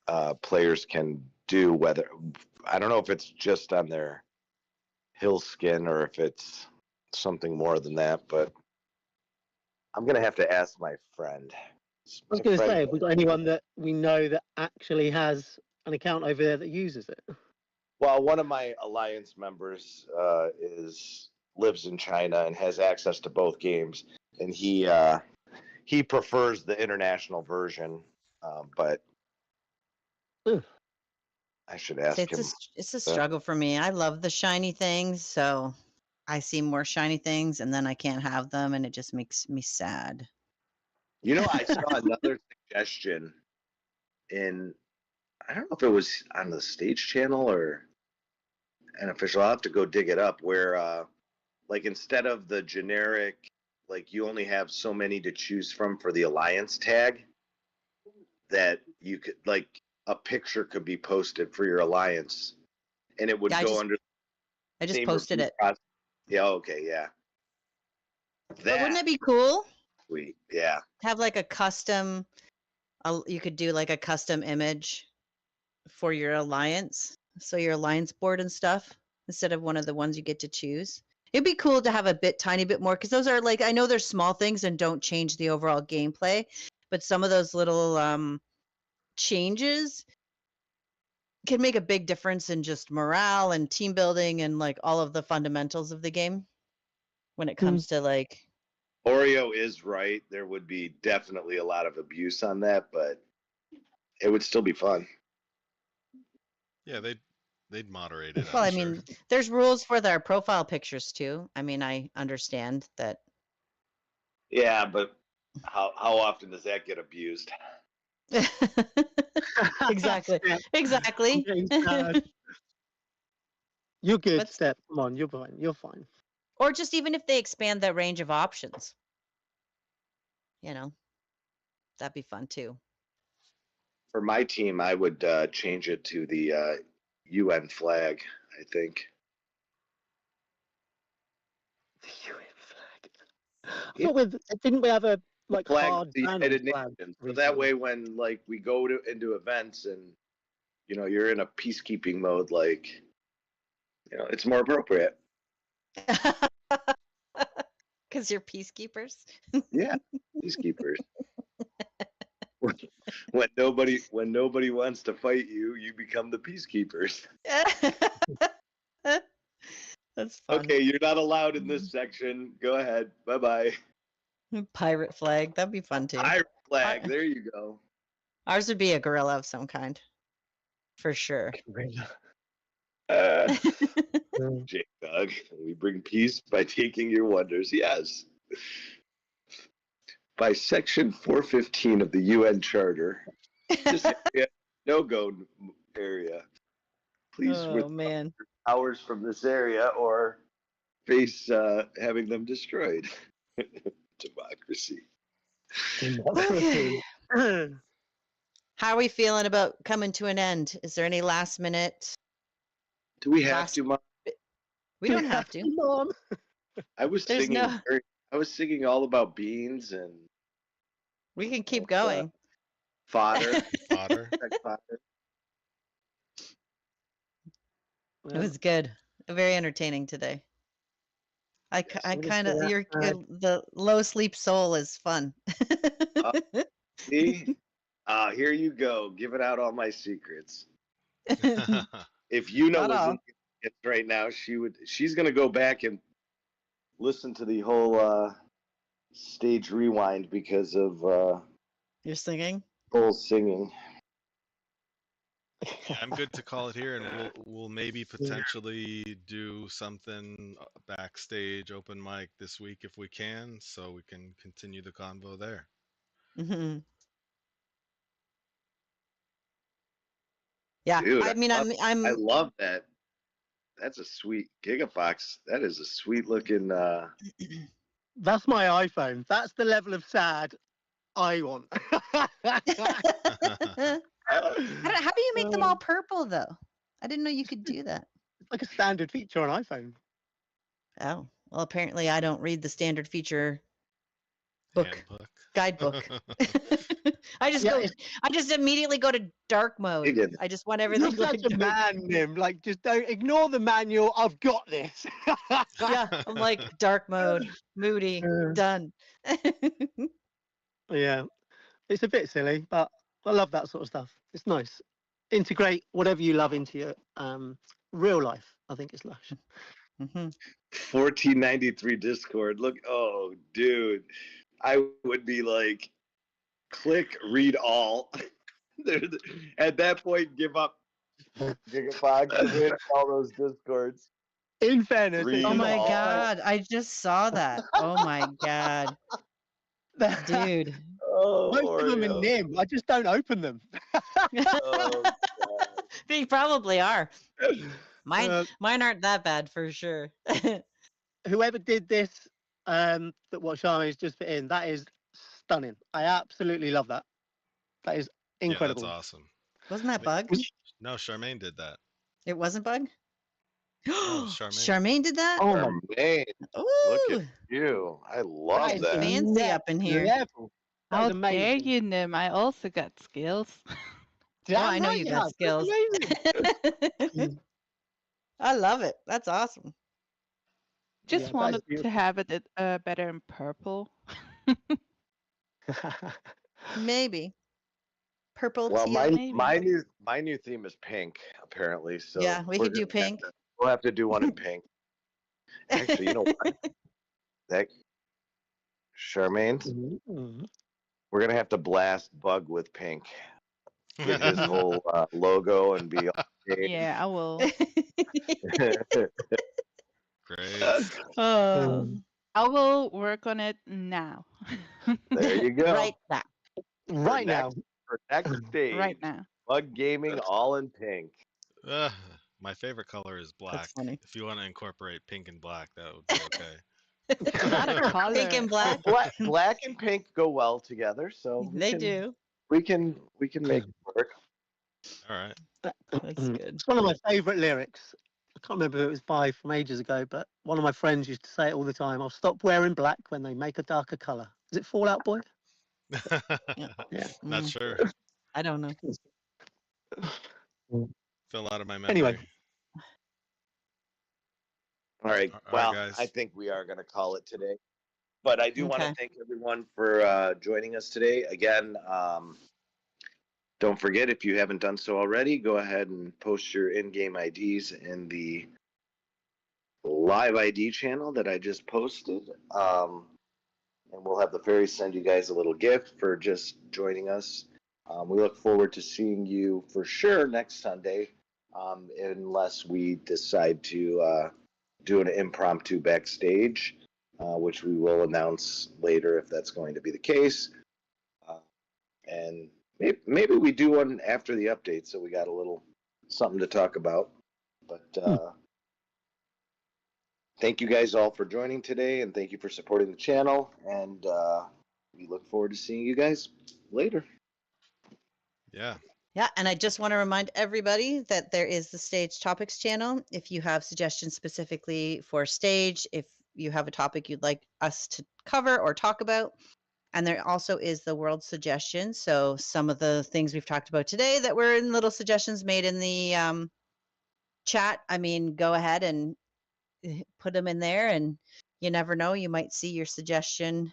that players can do. Whether I don't know if it's just on their hill skin or if it's something more than that, but I'm gonna have to ask my friend. I was going to say, have we got anyone that we know that actually has an account over there that uses it? Well, one of my alliance members lives in China and has access to both games, and he prefers the international version, but Ugh. I should ask him. It's a struggle for me. I love the shiny things, so I see more shiny things and then I can't have them, and it just makes me sad. You know, I saw another suggestion in, I don't know if it was on the Stage Channel or an official. I'll have to go dig it up. Where like instead of the generic, like you only have so many to choose from for the alliance tag, that you could like a picture could be posted for your alliance, and it would Yeah, go under. I just same posted review it. process. Yeah. Okay. Yeah. But wouldn't it be cool Sweet. Yeah. to have like a custom? You could do like a custom image for your alliance, so your alliance board and stuff, instead of one of the ones you get to choose. It'd be cool to have a tiny bit more, because those are like, I know they're small things and don't change the overall gameplay, but some of those little changes can make a big difference in just morale and team building and like all of the fundamentals of the game when it comes to like. Oreo is right. There would be definitely a lot of abuse on that, but it would still be fun. Yeah, they'd moderate it. Well, I'm I sure. mean, there's rules for their profile pictures too. I mean, I understand that. Yeah, but how often does that get abused? Exactly. Steph, Exactly. I'm getting sad. You're good, But- Steph. Come on, you're fine. You're fine. Or just even if they expand that range of options, that'd be fun too. For my team, I would change it to the UN flag, I think. The UN flag. I thought didn't we have a like Flag hard of the ban on United flags Nations. So that recently? way, when like we go into events and you're in a peacekeeping mode, like it's more appropriate. Because you're peacekeepers. Yeah, peacekeepers. when nobody wants to fight you, you become the peacekeepers. That's fun. Okay, you're not allowed in this section. Go ahead. Bye bye. Pirate flag. That'd be fun too. Pirate flag. There you go. Ours would be a gorilla of some kind. For sure. Jake Doug, we bring peace by taking your wonders. Yes. By Section 415 of the UN Charter, this area, no-go area. Please Oh man. hours from this area or face having them destroyed. Democracy. Okay. How are we feeling about coming to an end? Is there any last minute? Do we have Last- to? Mom? We don't have to. Mom. I was There's singing. no- I was singing all about beans and We can keep going. fodder. Fodder. Fodder. It was good. Very entertaining today. I Yes. kind What is of that? the low sleep soul is fun. See? Here you go, giving out all my secrets. If Una Not was all. in it right now, she's gonna go back and listen to the whole stage rewind because of You're singing? whole singing. I'm good to call it here, and we'll maybe potentially do something backstage open mic this week if we can, so we can continue the convo there. Mhm. Yeah, Dude, I mean, I love that. That's a sweet Gigabox. That is a sweet looking. That's my iPhone. That's the level of sad I want. How do you make them all purple though? I didn't know you could do that. It's like a standard feature on iPhone. Oh, well, apparently I don't read the standard feature book, Handbook. guidebook. I just Yeah, go. it's- I just immediately go to dark mode. Again. I just want You're everything. such like a man, Nim. Like, just don't ignore the manual. I've got this. Yeah, I'm like dark mode, moody, done. Yeah, it's a bit silly, but I love that sort of stuff. It's nice. Integrate whatever you love into your real life. I think it's lush. Mhm. 1493 Discord. Look, oh, dude, I would be like, click read all. At that point, give up. Gigabox, rid all those Discords. In fairness, Read Oh my all. god, I just saw that. Oh my god, dude. Oh, most of them in Oreo. Nim. I just don't open them. Oh, God. They probably are. Mine, Uh, mine aren't that bad for sure. Whoever did this, that what Charmaine's just put in, that is stunning. I absolutely love that. That is incredible. Yeah, that's awesome. Wasn't that Bug? No, Charmaine did that. It wasn't Bug. Charmaine. Charmaine did that. Oh my Charmaine, look Ooh, at you. I love That is that. fancy up in here. level. That How is dare amazing. you, Nim? I also got skills. Oh, I Damn know right you you got have. skills. That's amazing. I love it. That's awesome. Just Yeah, that is wanted to beautiful. have it better in purple. Maybe purple Well, teal. maybe. my new theme is pink, apparently. So Yeah, we we're could do gonna have pink. we'll have to do one in pink. Actually, you know what? That Charmaine's, Mm. we're gonna have to blast Bug with pink. Get his whole logo and be all pink. Yeah, I will. Great. Oh, I will work on it now. There you go. right now. Right now. For next stage, Right now. Bug Gaming all in pink. My favorite color is black. That's funny. If you want to incorporate pink and black, that would be okay. Not a color. Pink and black. Black and pink go well together, so we They can- do. We can make it work. All right. That's good. It's one of my favourite lyrics. I can't remember who it was by from ages ago, but one of my friends used to say it all the time. I'll stop wearing black when they make a darker colour. Is it Fallout Boy? Yeah. Not Mm. sure. I don't know. Fell out of my memory. Anyway. All right. All right, Well, guys. I think we are going to call it today. But I do want to Okay. thank everyone for joining us today. Again, don't forget, if you haven't done so already, go ahead and post your in-game IDs in the live ID channel that I just posted. And we'll have the fairies send you guys a little gift for just joining us. We look forward to seeing you for sure next Sunday, unless we decide to do an impromptu backstage, which we will announce later if that's going to be the case. And maybe we do one after the update, so we got a little something to talk about. But thank you guys all for joining today, and thank you for supporting the channel. And we look forward to seeing you guys later. Yeah. Yeah, and I just want to remind everybody that there is the Stage Topics channel. If you have suggestions specifically for Stage, if you have a topic you'd like us to cover or talk about, and there also is the World Suggestions. So some of the things we've talked about today that were in little suggestions made in the chat, I mean, go ahead and put them in there, and you never know, you might see your suggestion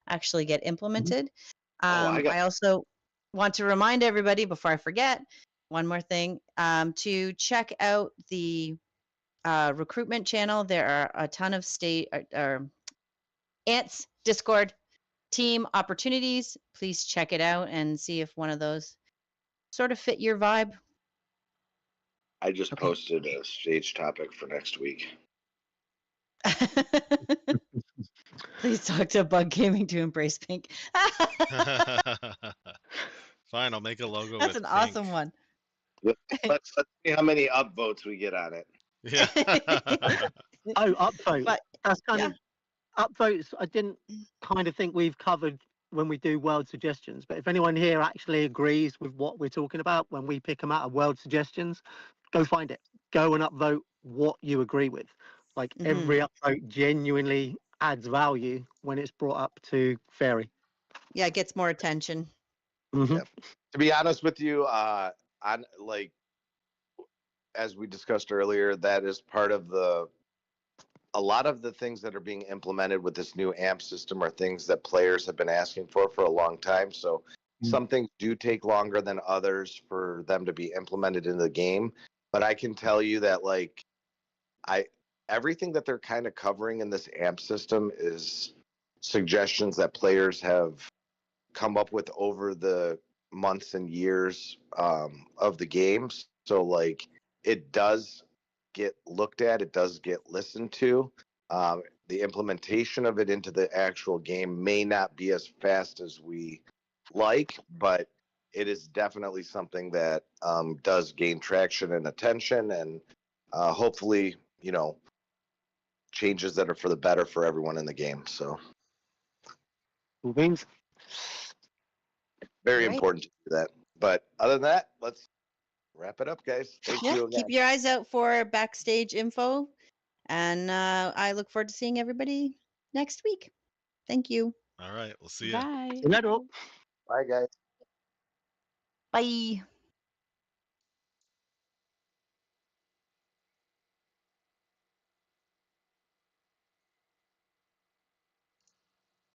actually get implemented. I also want to remind everybody before I forget one more thing, to check out the recruitment channel. There are a ton of Ants Discord team opportunities. Please check it out and see if one of those sort of fit your vibe. I just Okay. posted a stage topic for next week. Please talk to Bug Gaming to embrace pink. Fine, I'll make a logo That's with an awesome pink. one. Let's see how many upvotes we get on it. Yeah. Oh, upvote. But That's kind yeah. of upvotes. I didn't kind of think we've covered when we do world suggestions, but if anyone here actually agrees with what we're talking about when we pick them out of world suggestions, go find it. Go and upvote what you agree with. Like every upvote genuinely adds value when it's brought up to fairy. Yeah, it gets more attention. Mhm. Yeah. To be honest with you, on like as we discussed earlier, that is part of a lot of the things that are being implemented with this new AMP system are things that players have been asking for a long time. So some things do take longer than others for them to be implemented in the game. But I can tell you that like everything that they're kind of covering in this AMP system is suggestions that players have come up with over the months and years of the games. So like it does get looked at, it does get listened to. The implementation of it into the actual game may not be as fast as we like, but it is definitely something that does gain traction and attention, and hopefully, you know, changes that are for the better for everyone in the game. So Cool beans. very Right. important to do that. But other than that, let's wrap it up, guys. Thank Yeah, you again. keep your eyes out for backstage info. And I look forward to seeing everybody next week. Thank you. All right. We'll see you. Bye. See you later. Bye, guys. Bye.